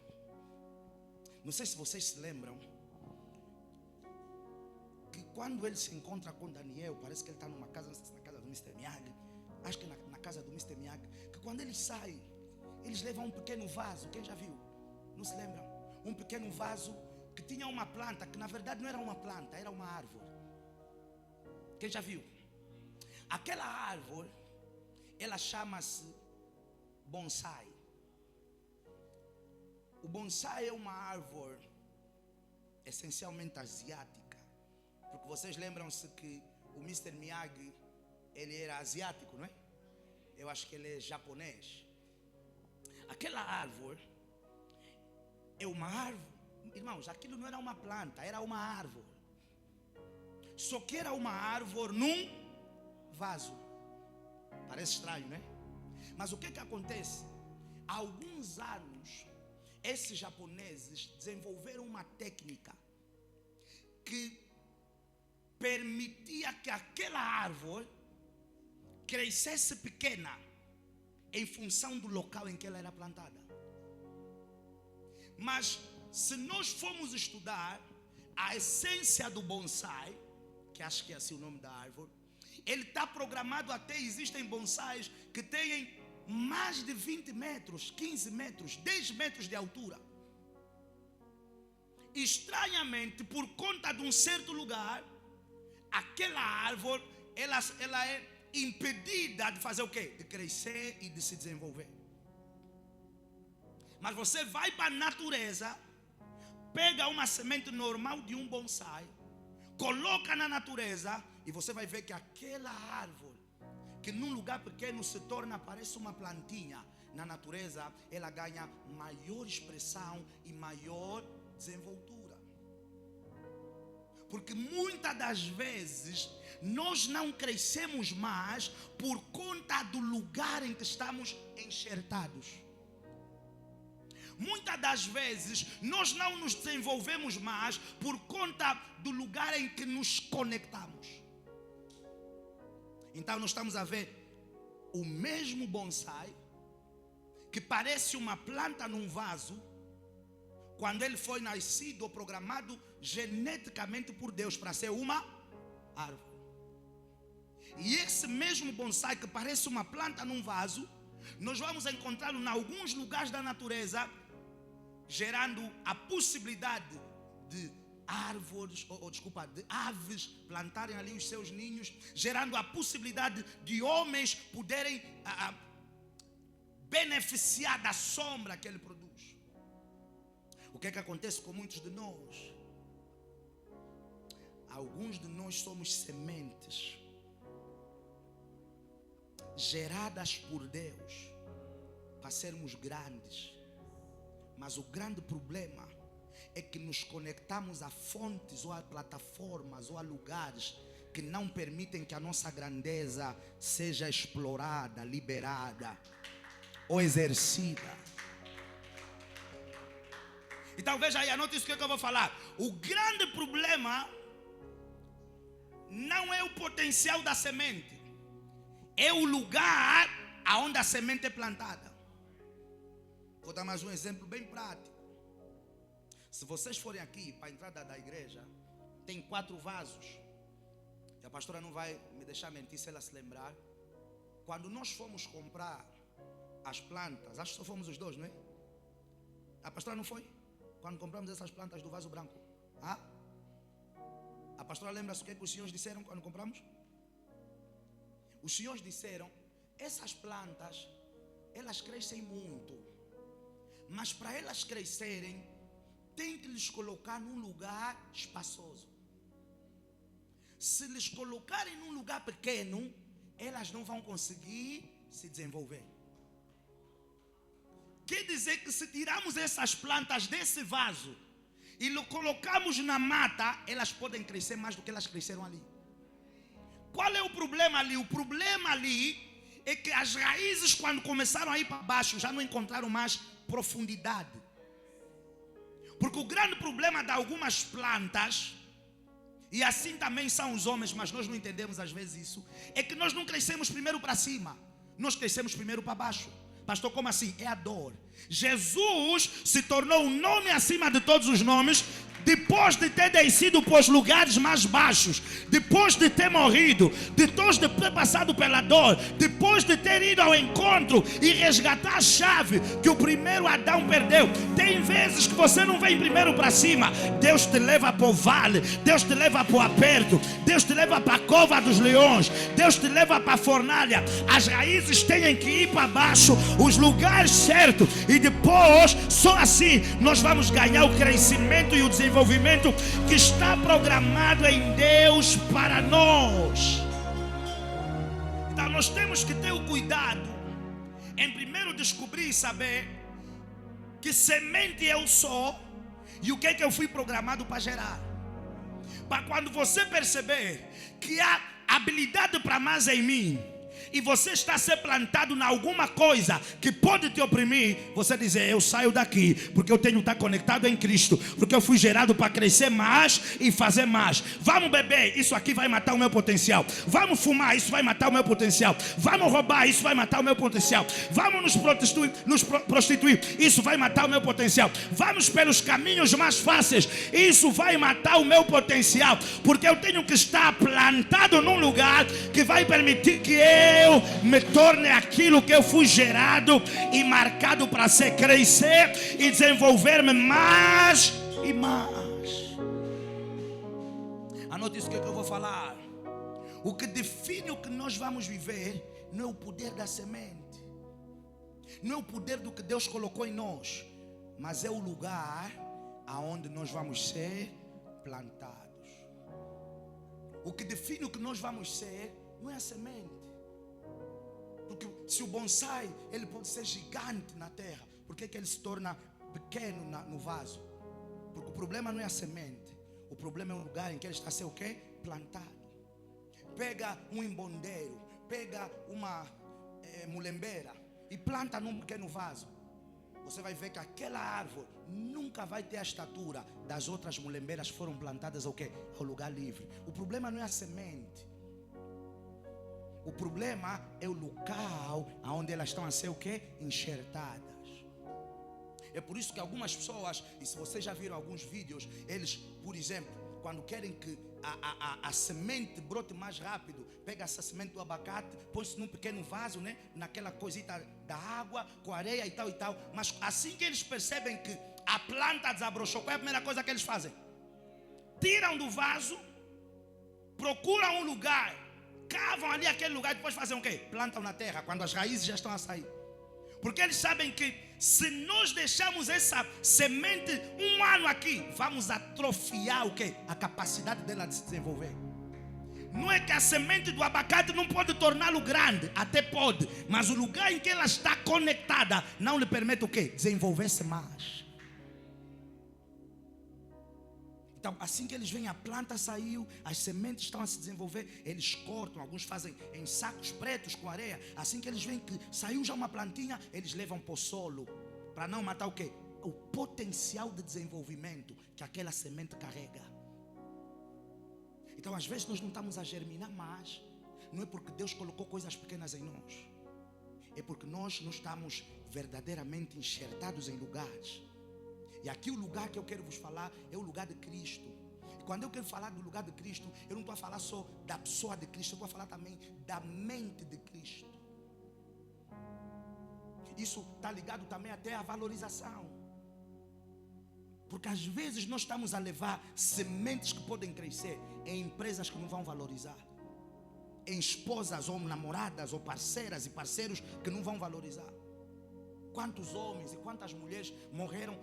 não sei se vocês se lembram, que quando ele se encontra com Daniel, parece que ele está numa casa, na casa do Mr. Miyagi, acho que na casa do Mr. Miyagi, que quando eles saem, eles levam um pequeno vaso. Quem já viu? Não se lembram? Um pequeno vaso que tinha uma planta, que na verdade não era uma planta, era uma árvore. Quem já viu? Aquela árvore, ela chama-se bonsai. O bonsai é uma árvore essencialmente asiática, porque vocês lembram-se que o Mr. Miyagi, ele era asiático, não é? Eu acho que ele é japonês. Aquela árvore é uma árvore. Irmãos, aquilo não era uma planta, era uma árvore. Só que era uma árvore num vaso. Parece estranho, né? Mas o que acontece? Há alguns anos, esses japoneses desenvolveram uma técnica que permitia que aquela árvore crescesse pequena em função do local em que ela era plantada. Mas se nós formos estudar a essência do bonsai, que acho que é assim o nome da árvore, ele está programado até, existem bonsais que têm mais de 20 metros, 15 metros, 10 metros de altura. Estranhamente, por conta de um certo lugar, aquela árvore, ela é impedida de fazer o quê? De crescer e de se desenvolver. Mas você vai para a natureza, pega uma semente normal de um bonsai, coloca na natureza e você vai ver que aquela árvore que num lugar pequeno se torna, parece uma plantinha. Na natureza, ela ganha maior expressão e maior desenvoltura. Porque muitas das vezes nós não crescemos mais por conta do lugar em que estamos enxertados. Muitas das vezes nós não nos desenvolvemos mais por conta do lugar em que nos conectamos. Então nós estamos a ver o mesmo bonsai, que parece uma planta num vaso, quando ele foi nascido ou programado geneticamente por Deus para ser uma árvore. E esse mesmo bonsai que parece uma planta num vaso, nós vamos encontrá-lo em alguns lugares da natureza, gerando a possibilidade de árvores, de aves plantarem ali os seus ninhos, gerando a possibilidade de homens poderem beneficiar da sombra que ele produz. O que é que acontece com muitos de nós? Alguns de nós somos sementes geradas por Deus para sermos grandes, mas o grande problema é que nos conectamos a fontes ou a plataformas ou a lugares que não permitem que a nossa grandeza seja explorada, liberada ou exercida. Então veja aí, anote isso que eu vou falar. O grande problema não é o potencial da semente, é o lugar aonde a semente é plantada. Vou dar mais um exemplo bem prático. Se vocês forem aqui para a entrada da igreja, tem 4 vasos. E a pastora não vai me deixar mentir se ela se lembrar. Quando nós fomos comprar as plantas, acho que só fomos os 2, não é? A pastora não foi? Quando compramos essas plantas do vaso branco. A pastora lembra-se o que os senhores disseram quando compramos? Os senhores disseram: essas plantas, elas crescem muito, mas para elas crescerem, tem que lhes colocar num lugar espaçoso. Se lhes colocarem num lugar pequeno, elas não vão conseguir se desenvolver. Quer dizer que se tirarmos essas plantas desse vaso e colocamos na mata, elas podem crescer mais do que elas cresceram ali. Qual é o problema ali? O problema ali é que as raízes, quando começaram a ir para baixo, já não encontraram mais profundidade. Porque o grande problema de algumas plantas, e assim também são os homens, mas nós não entendemos às vezes isso, é que nós não crescemos primeiro para cima, nós crescemos primeiro para baixo. Pastor, como assim? É a dor. Jesus se tornou um nome acima de todos os nomes depois de ter descido para os lugares mais baixos, depois de ter morrido, depois de ter passado pela dor, depois de ter ido ao encontro e resgatar a chave que o primeiro Adão perdeu. Tem vezes que você não vem primeiro para cima, Deus te leva para o vale, Deus te leva para o aperto, Deus te leva para a cova dos leões, Deus te leva para a fornalha. As raízes têm que ir para baixo, os lugares certos, e depois só assim nós vamos ganhar o crescimento e o desenvolvimento que está programado em Deus para nós. Então nós temos que ter o cuidado em primeiro descobrir e saber que semente eu sou e o que é que eu fui programado para gerar. Para quando você perceber que há habilidade para mais em mim e você está a ser plantado em alguma coisa que pode te oprimir, você dizer: eu saio daqui, porque eu tenho que estar conectado em Cristo, porque eu fui gerado para crescer mais e fazer mais. Vamos beber, isso aqui vai matar o meu potencial. Vamos fumar, isso vai matar o meu potencial. Vamos roubar, isso vai matar o meu potencial. Vamos nos prostituir, isso vai matar o meu potencial. Vamos pelos caminhos mais fáceis, isso vai matar o meu potencial, porque eu tenho que estar plantado num lugar que vai permitir que eu me torne aquilo que eu fui gerado e marcado para ser, crescer e desenvolver-me mais e mais. Anote isso que eu vou falar. O que define o que nós vamos viver não é o poder da semente, não é o poder do que Deus colocou em nós, mas é o lugar aonde nós vamos ser plantados. O que define o que nós vamos ser não é a semente, Se o bonsai, ele pode ser gigante na terra, por que ele se torna pequeno no vaso? Porque o problema não é a semente, o problema é o lugar em que ele está a ser o quê? Plantado. Pega um embondeiro, pega uma mulembeira e planta num pequeno vaso. Você vai ver que aquela árvore nunca vai ter a estatura das outras mulembeiras que foram plantadas ao quê? Ao lugar livre. O problema não é a semente. O problema é o local onde elas estão a ser o quê? Enxertadas. É por isso que algumas pessoas, e se vocês já viram alguns vídeos, eles, por exemplo, quando querem que a semente brote mais rápido, pega essa semente do abacate, põe-se num pequeno vaso, né? Naquela coisita da água, com areia e tal e tal. Mas assim que eles percebem que a planta desabrochou, qual é a primeira coisa que eles fazem? Tiram do vaso, procuram um lugar, cavam ali aquele lugar e depois fazem o quê? Plantam na terra, quando as raízes já estão a sair. Porque eles sabem que se nós deixarmos essa semente um ano aqui, vamos atrofiar o quê? A capacidade dela de se desenvolver. Não é que a semente do abacate não pode torná-lo grande, até pode, mas o lugar em que ela está conectada não lhe permite o quê? Desenvolver-se mais. Então, assim que eles veem a planta saiu, as sementes estão a se desenvolver, eles cortam, alguns fazem em sacos pretos com areia. Assim que eles veem que saiu já uma plantinha, eles levam para o solo, para não matar o quê? O potencial de desenvolvimento que aquela semente carrega. Então, às vezes nós não estamos a germinar mais, não é porque Deus colocou coisas pequenas em nós, é porque nós não estamos verdadeiramente enxertados em lugares. E aqui o lugar que eu quero vos falar é o lugar de Cristo. E quando eu quero falar do lugar de Cristo, eu não estou a falar só da pessoa de Cristo, eu estou a falar também da mente de Cristo. Isso está ligado também até à valorização. Porque às vezes nós estamos a levar sementes que podem crescer em empresas que não vão valorizar, em esposas ou namoradas ou parceiras e parceiros que não vão valorizar. Quantos homens e quantas mulheres morreram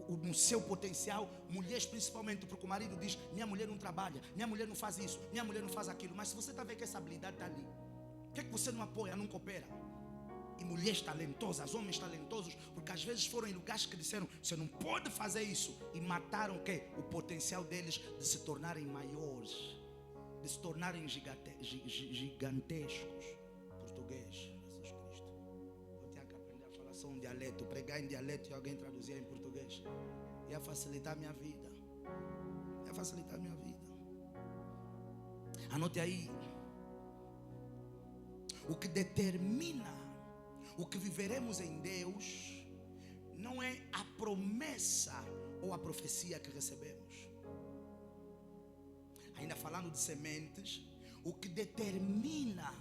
no seu potencial, mulheres principalmente, porque o marido diz: minha mulher não trabalha, minha mulher não faz isso, minha mulher não faz aquilo. Mas se você está vendo que essa habilidade está ali, por que você não apoia, não coopera? E mulheres talentosas, homens talentosos, porque às vezes foram em lugares que disseram: você não pode fazer isso, e mataram o quê? O potencial deles de se tornarem maiores, de se tornarem gigantescos. Português, um dialeto, pregar em dialeto e alguém traduzir em português, ia facilitar a minha vida, ia facilitar a minha vida. Anote aí: o que determina o que viveremos em Deus não é a promessa ou a profecia que recebemos. Ainda falando de sementes, o que determina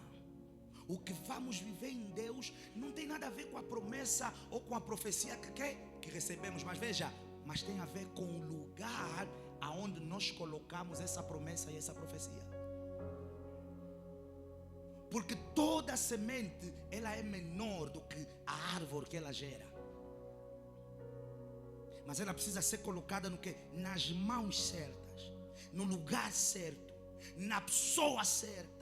o que vamos viver em Deus não tem nada a ver com a promessa ou com a profecia que recebemos. Mas veja, mas tem a ver com o lugar aonde nós colocamos essa promessa e essa profecia. Porque toda semente, ela é menor do que a árvore que ela gera. Mas ela precisa ser colocada no quê? Nas mãos certas, no lugar certo, na pessoa certa.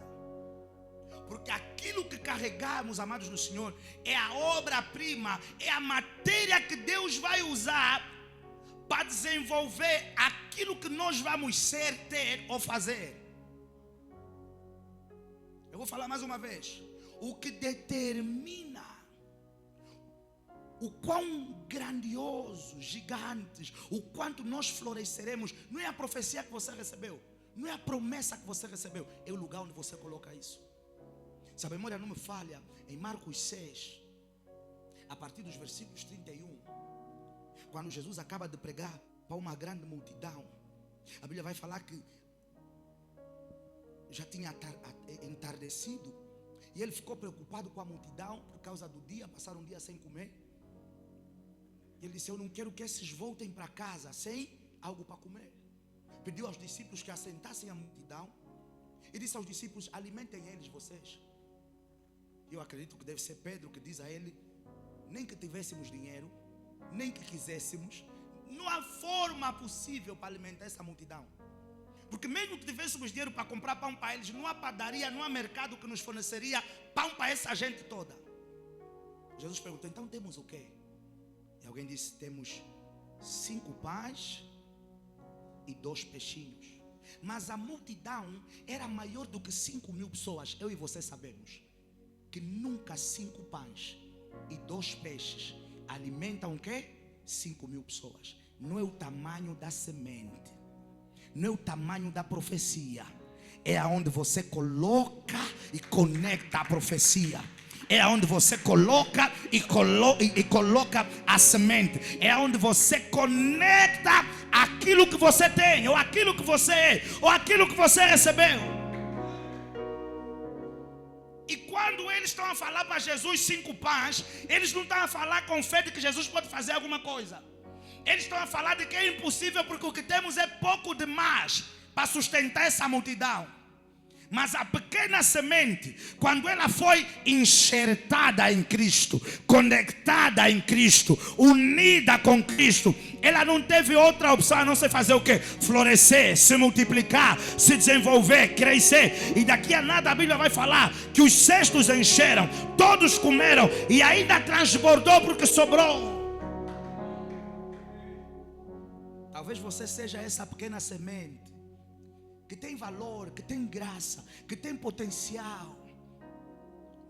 Porque aquilo que carregamos, amados do Senhor, é a obra-prima, é a matéria que Deus vai usar para desenvolver aquilo que nós vamos ser, ter ou fazer. Eu vou falar mais uma vez: o que determina o quão grandiosos, gigantes, o quanto nós floresceremos, não é a profecia que você recebeu, não é a promessa que você recebeu, é o lugar onde você coloca isso. Se a memória não me falha, em Marcos 6, a partir dos versículos 31, quando Jesus acaba de pregar para uma grande multidão, a Bíblia vai falar que já tinha entardecido, e ele ficou preocupado com a multidão por causa do dia, passaram um dia sem comer. Ele disse: eu não quero que esses voltem para casa sem algo para comer. Pediu aos discípulos que assentassem a multidão e disse aos discípulos: alimentem eles, vocês. Eu acredito que deve ser Pedro que diz a ele: nem que tivéssemos dinheiro, nem que quiséssemos, não há forma possível para alimentar essa multidão. Porque mesmo que tivéssemos dinheiro para comprar pão para eles, não há padaria, não há mercado que nos forneceria pão para essa gente toda. Jesus perguntou: então temos o quê? E alguém disse: temos 5 pães e 2 peixinhos. Mas a multidão era maior do que 5.000 pessoas. Eu e você sabemos que nunca 5 pães e 2 peixes alimentam o quê? 5.000 pessoas. Não é o tamanho da semente, não é o tamanho da profecia, é aonde você coloca e conecta a profecia. É onde você coloca e coloca a semente. É onde você conecta aquilo que você tem, ou aquilo que você é, ou aquilo que você recebeu. E quando eles estão a falar para Jesus 5 pães, eles não estão a falar com fé de que Jesus pode fazer alguma coisa. Eles estão a falar de que é impossível, porque o que temos é pouco demais para sustentar essa multidão. Mas a pequena semente, quando ela foi enxertada em Cristo, conectada em Cristo, unida com Cristo, ela não teve outra opção a não ser fazer o quê? Florescer, se multiplicar, se desenvolver, crescer. E daqui a nada a Bíblia vai falar que os cestos encheram, todos comeram e ainda transbordou porque sobrou. Talvez você seja essa pequena semente que tem valor, que tem graça, que tem potencial,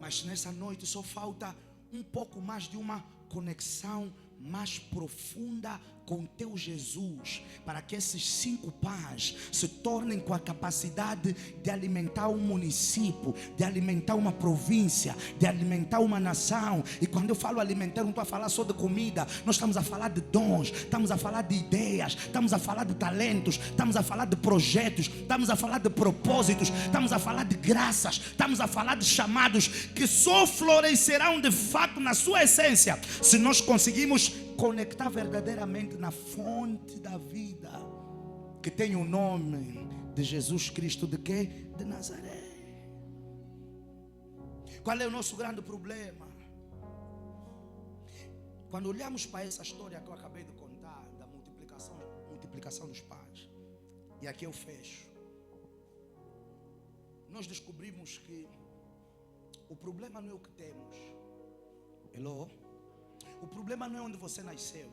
mas nessa noite só falta um pouco mais de uma conexão mais profunda com teu Jesus, para que esses 5 pães se tornem com a capacidade de alimentar um município, de alimentar uma província, de alimentar uma nação. E quando eu falo alimentar, não estou a falar só de comida, nós estamos a falar de dons, estamos a falar de ideias, estamos a falar de talentos, estamos a falar de projetos, estamos a falar de propósitos, estamos a falar de graças, estamos a falar de chamados que só florescerão de fato na sua essência se nós conseguimos conectar verdadeiramente na fonte da vida, que tem o nome de Jesus Cristo de quê? De Nazaré. Qual é o nosso grande problema? Quando olhamos para essa história que eu acabei de contar, da multiplicação dos pães, e aqui eu fecho, nós descobrimos que o problema não é o que temos. Hello? O problema não é onde você nasceu.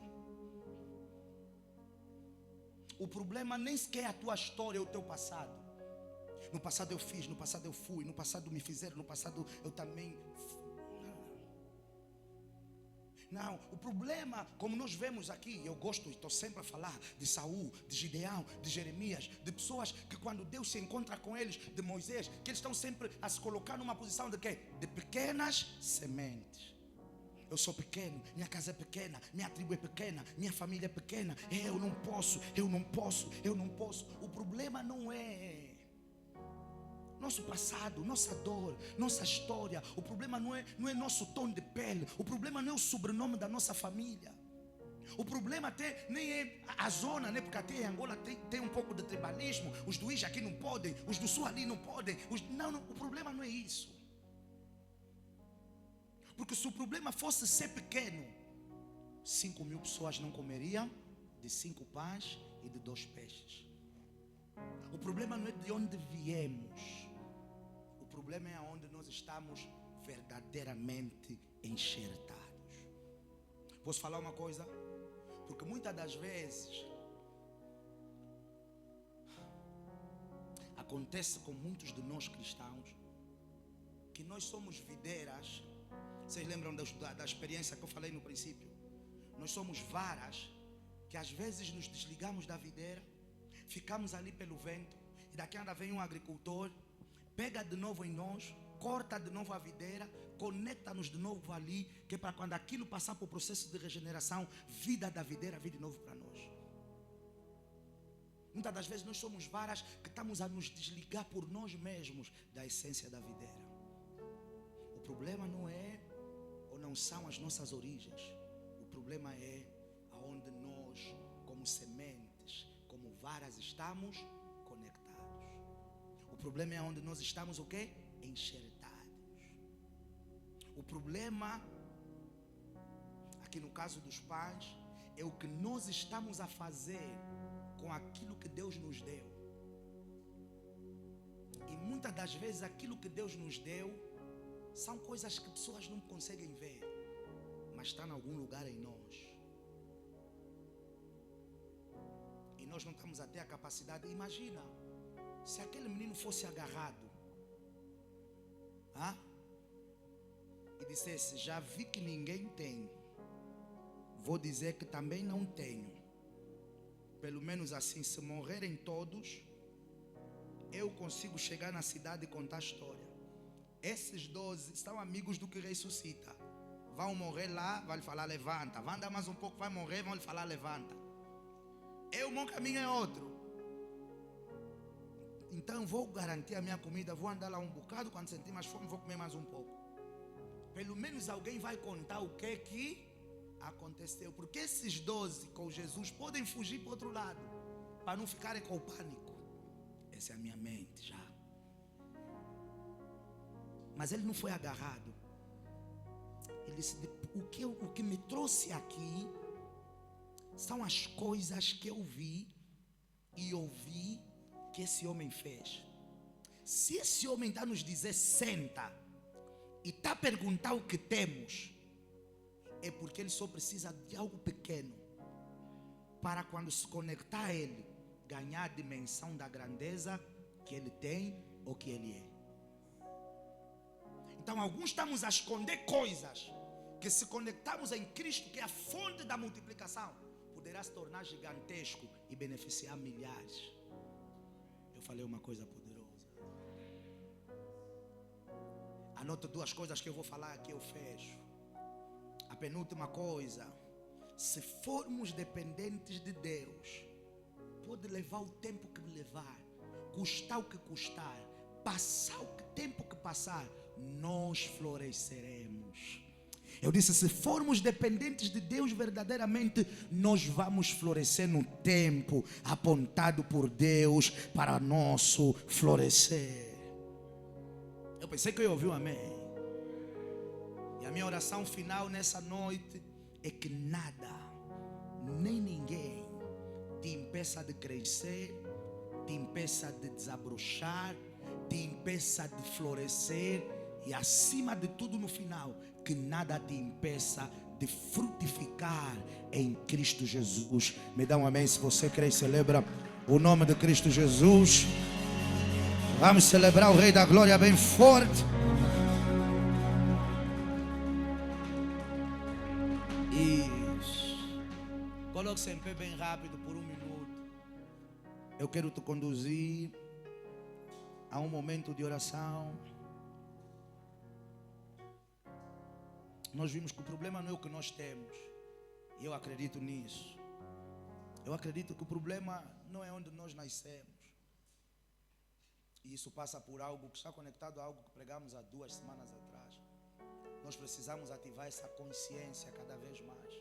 O problema nem sequer é a tua história, é o teu passado. No passado eu fiz, no passado eu fui, no passado me fizeram, no passado eu também. Não, o problema, como nós vemos aqui, eu gosto, estou sempre a falar de Saul, de Gideão, de Jeremias, de pessoas que quando Deus se encontra com eles, de Moisés, que eles estão sempre a se colocar numa posição de quê? De pequenas sementes. Eu sou pequeno, minha casa é pequena, minha tribo é pequena, minha família é pequena, eu não posso. O problema não é nosso passado, nossa dor, nossa história. O problema não é nosso tom de pele. O problema não é o sobrenome da nossa família. O problema até nem é a zona, né? Porque até em Angola tem um pouco de tribalismo. Os do Ija aqui não podem, os do Sul ali não podem. Não, o problema não é isso. Porque se o problema fosse ser pequeno, 5.000 pessoas não comeriam de 5 pães e de 2 peixes. O problema não é de onde viemos. O problema é aonde nós estamos verdadeiramente enxertados. Posso falar uma coisa? Porque muitas das vezes acontece com muitos de nós cristãos que nós somos videiras. Vocês lembram da experiência que eu falei no princípio? Nós somos varas que às vezes nos desligamos da videira, ficamos ali pelo vento, e daqui a nada vem um agricultor, pega de novo em nós, corta de novo a videira, conecta-nos de novo ali, que é para quando aquilo passar por processo de regeneração, vida da videira vir de novo para nós. Muitas das vezes nós somos varas que estamos a nos desligar por nós mesmos da essência da videira. O problema não é ou não são as nossas origens. O problema é aonde nós, como sementes, como varas, estamos conectados. O problema é onde nós estamos o quê? Enxertados. O problema, aqui no caso dos pães, é o que nós estamos a fazer com aquilo que Deus nos deu. E muitas das vezes aquilo que Deus nos deu são coisas que pessoas não conseguem ver. mas está em algum lugar em nós. E nós não estamos a ter a capacidade. Imagina, se aquele menino fosse agarrado, e dissesse: já vi que ninguém tem, vou dizer que também não tenho. Pelo menos assim, se morrerem todos, eu consigo chegar na cidade e contar a história. Esses 12 são amigos do que ressuscita. Vão morrer lá, vai lhe falar levanta. Vai andar mais um pouco, vai morrer, vão lhe falar levanta. O meu caminho é outro. Então vou garantir a minha comida, vou andar lá um bocado, quando sentir mais fome vou comer mais um pouco. Pelo menos alguém vai contar o que aconteceu. Porque esses 12 com Jesus podem fugir para o outro lado, para não ficarem com o pânico. Essa é a minha mente já. Mas ele não foi agarrado. Ele disse: o que me trouxe aqui são as coisas que eu vi e ouvi que esse homem fez. Se esse homem está nos dizer senta e está a perguntar o que temos, é porque ele só precisa de algo pequeno para, quando se conectar a ele, ganhar a dimensão da grandeza que ele tem ou que ele é. Então alguns estamos a esconder coisas que, se conectarmos em Cristo, que é a fonte da multiplicação, poderá se tornar gigantesco e beneficiar milhares. Eu falei uma coisa poderosa. Anote 2 coisas que eu vou falar aqui, eu fecho. A penúltima coisa: se formos dependentes de Deus, pode levar o tempo que levar, custar o que custar, passar o tempo que passar, nós floresceremos. Eu disse: se formos dependentes de Deus verdadeiramente, nós vamos florescer no tempo apontado por Deus para nosso florescer. Eu pensei que eu ia ouvir um amém. E a minha oração final nessa noite é que nada, nem ninguém te impeça de crescer, te impeça de desabrochar, te impeça de florescer. E acima de tudo, no final, que nada te impeça de frutificar em Cristo Jesus. Me dá um amém se você crê e celebra o nome de Cristo Jesus. Vamos celebrar o Rei da Glória bem forte. Isso. Coloque-se em pé bem rápido por 1 minuto. Eu quero te conduzir a um momento de oração. Nós vimos que o problema não é o que nós temos. E eu acredito nisso. Eu acredito que o problema não é onde nós nascemos. E isso passa por algo que está conectado a algo que pregamos há 2 semanas atrás. Nós precisamos ativar essa consciência cada vez mais.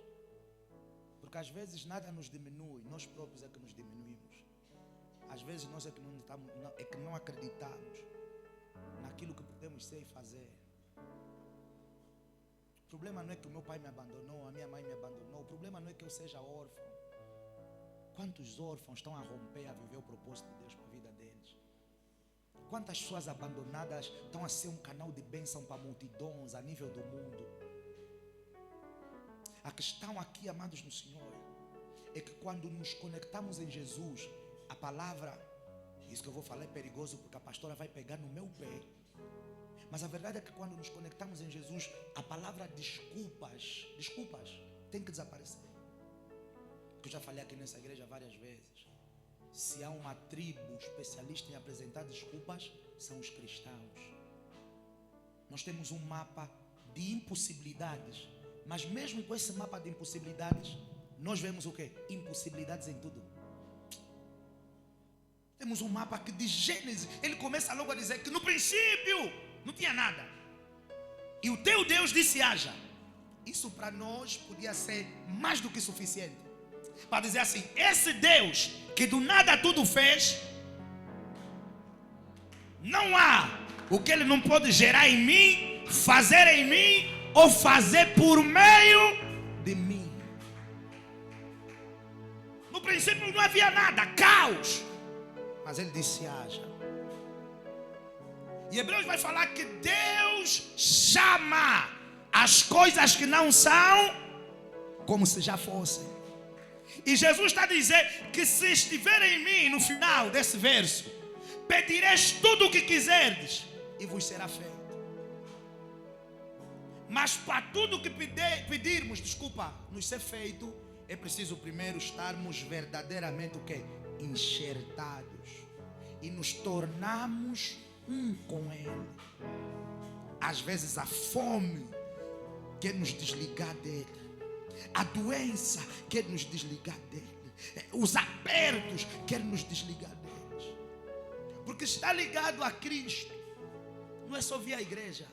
Porque às vezes nada nos diminui, nós próprios é que nos diminuímos. Às vezes nós é que não acreditamos naquilo que podemos ser e fazer. O problema não é que o meu pai me abandonou, a minha mãe me abandonou. O problema não é que eu seja órfão. Quantos órfãos estão a romper, a viver o propósito de Deus para a vida deles? Quantas pessoas abandonadas estão a ser um canal de bênção para multidões a nível do mundo? A questão aqui, amados no Senhor, é que quando nos conectamos em Jesus, a palavra, isso que eu vou falar é perigoso porque a pastora vai pegar no meu pé. Mas a verdade é que quando nos conectamos em Jesus, a palavra desculpas tem que desaparecer. Que eu já falei aqui nessa igreja várias vezes. Se há uma tribo especialista em apresentar desculpas, são os cristãos. Nós temos um mapa de impossibilidades, mas mesmo com esse mapa de impossibilidades, nós vemos o quê? Impossibilidades em tudo. Temos um mapa que de Gênesis, ele começa logo a dizer que no princípio não tinha nada. E o teu Deus disse haja. Isso para nós podia ser mais do que suficiente. Para dizer assim, esse Deus que do nada tudo fez, não há o que ele não pode gerar em mim, fazer em mim ou fazer por meio de mim. No princípio não havia nada, caos. Mas ele disse haja. E Hebreus vai falar que Deus chama as coisas que não são como se já fossem. E Jesus está a dizer que se estiver em mim, no final desse verso, pedireis tudo o que quiserdes e vos será feito. Mas para tudo que pedirmos, nos ser feito, é preciso primeiro estarmos verdadeiramente o quê? Enxertados. E nos tornarmos um com Ele. Às vezes a fome quer nos desligar dele. A doença quer nos desligar dele. Os apertos querem nos desligar deles. Porque estar ligado a Cristo não é só vir à igreja.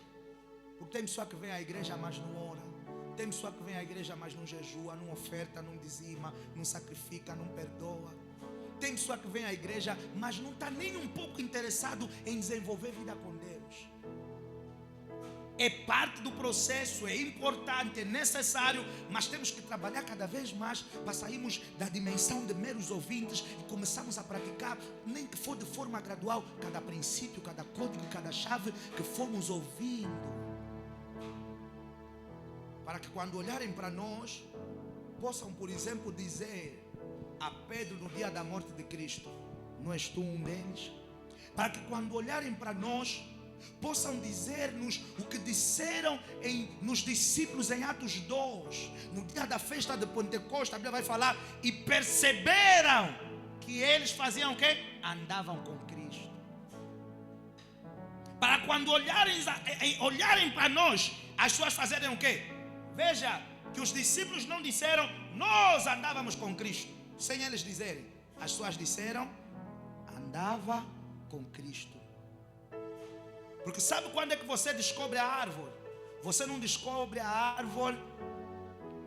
Porque tem pessoa que vem à igreja, mas não ora. Tem pessoa que vem à igreja, mas não jejua, não oferta, não dizima, não sacrifica, não perdoa. Tem pessoa que vem à igreja, mas não está nem um pouco interessado em desenvolver vida com Deus. É parte do processo, é importante, é necessário, mas temos que trabalhar cada vez mais para sairmos da dimensão de meros ouvintes e começarmos a praticar, nem que for de forma gradual, cada princípio, cada código, cada chave que formos ouvindo. Para que quando olharem para nós, possam, por exemplo, dizer a Pedro no dia da morte de Cristo: não és tu um deles? Para que quando olharem para nós, possam dizer-nos o que disseram nos discípulos em Atos 2, no dia da festa de Pentecostes. A Bíblia vai falar: e perceberam que eles faziam o quê? Andavam com Cristo. Para quando olharem para nós, as pessoas fazerem o quê? Veja que os discípulos não disseram nós andávamos com Cristo, sem eles dizerem. As pessoas disseram andava com Cristo. Porque sabe quando é que você descobre a árvore? Você não descobre a árvore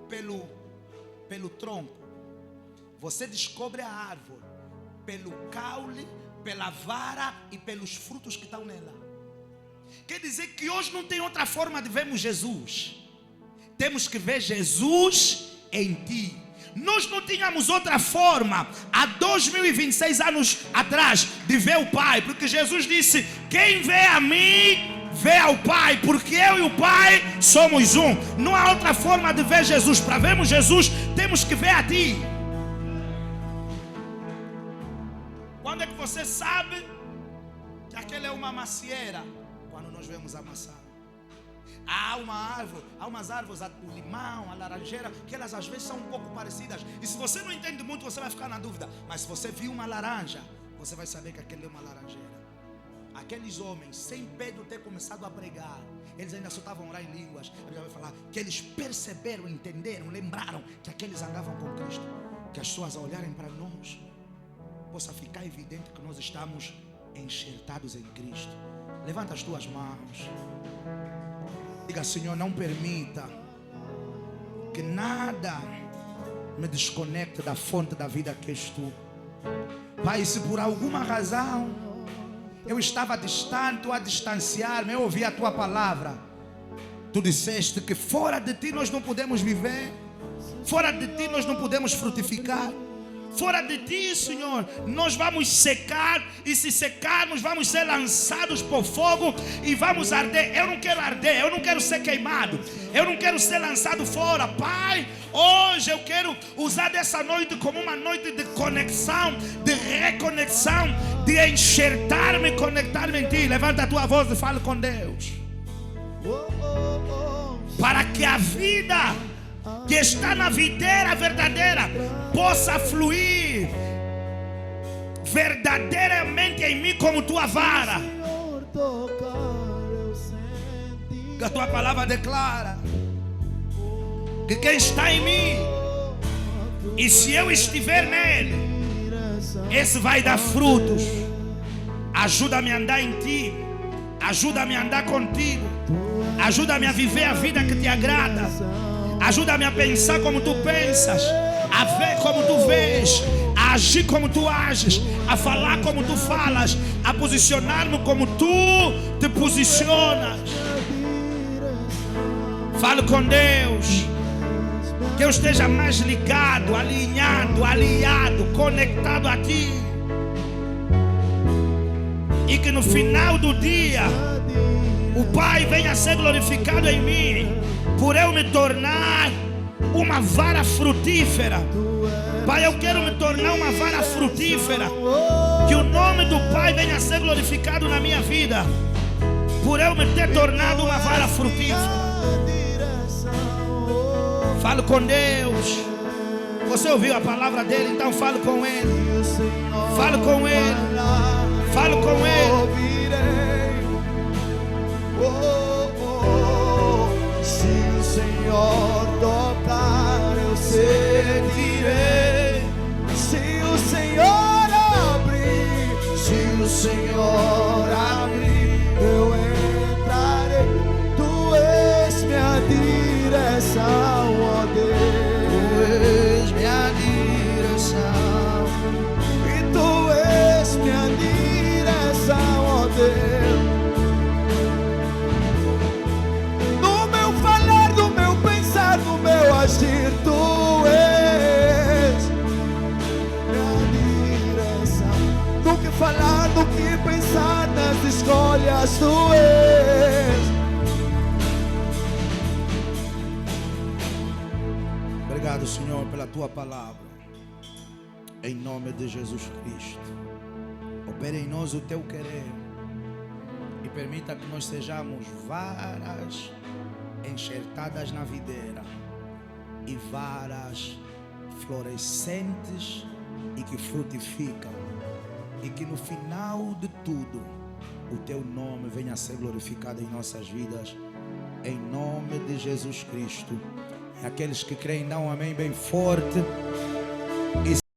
pelo tronco. Você descobre a árvore pelo caule, pela vara e pelos frutos que estão nela. Quer dizer que hoje não tem outra forma de vermos Jesus. Temos que ver Jesus em ti. Nós não tínhamos outra forma há 2026 anos atrás de ver o Pai, porque Jesus disse: quem vê a mim vê ao Pai, porque eu e o Pai somos um. Não há outra forma de ver Jesus. Para vermos Jesus, temos que ver a ti. Quando é que você sabe que aquela é uma macieira? Quando nós vemos a maçã. Há umas árvores, o limão, a laranjeira, que elas às vezes são um pouco parecidas. E se você não entende muito, você vai ficar na dúvida. Mas se você viu uma laranja, você vai saber que aquela é uma laranjeira. Aqueles homens, sem Pedro ter começado a pregar, eles ainda só estavam a orar em línguas. A Bíblia vai falar que eles perceberam, entenderam, lembraram que aqueles andavam com Cristo. Que as pessoas, ao olharem para nós, possa ficar evidente que nós estamos enxertados em Cristo. Levanta as tuas mãos. Diga: Senhor, não permita que nada me desconecte da fonte da vida que és tu. Pai, se por alguma razão eu estava distante ou a distanciar-me, eu ouvi a tua palavra. Tu disseste que fora de ti nós não podemos viver, fora de ti nós não podemos frutificar. Fora de ti, Senhor, nós vamos secar. E se secarmos, vamos ser lançados por fogo e vamos arder. Eu não quero arder, eu não quero ser queimado, eu não quero ser lançado fora. Pai, hoje eu quero usar dessa noite como uma noite de conexão, de reconexão, de enxertar-me e conectar-me em ti. Levanta a tua voz e fala com Deus. Para que a vida que está na videira verdadeira possa fluir verdadeiramente em mim como tua vara. Que a tua palavra declara que quem está em mim, e se eu estiver nele, esse vai dar frutos. Ajuda-me a andar em ti, ajuda-me a andar contigo, ajuda-me a viver a vida que te agrada. Ajuda-me a pensar como tu pensas, a ver como tu vês, a agir como tu ages, a falar como tu falas, a posicionar-me como tu te posicionas. Fale com Deus. Que eu esteja mais ligado, alinhado, aliado, conectado a ti. e que no final do dia o Pai venha a ser glorificado em mim, por eu me tornar uma vara frutífera. Pai, eu quero me tornar uma vara frutífera. Que o nome do Pai venha a ser glorificado na minha vida, por eu me ter tornado uma vara frutífera. Fale com Deus. Você ouviu a palavra dele, então fale com ele. Fale com ele. Fale com ele. Se o Senhor tocar, eu sentirei. Se o Senhor abrir, se o Senhor abrir, eu entrarei. Tu és minha direção, ó Deus. Tu és minha direção. E tu és minha direção, ó Deus. No meu falar, no meu pensar, no meu agir, tu és minha direção. No que falar, no que pensar, nas escolhas, tu és. Obrigado, Senhor, pela tua palavra. Em nome de Jesus Cristo, opere em nós o teu querer e permita que nós sejamos varas enxertadas na videira e varas florescentes e que frutificam, e que no final de tudo o teu nome venha a ser glorificado em nossas vidas, em nome de Jesus Cristo. E aqueles que creem, dão um amém bem forte.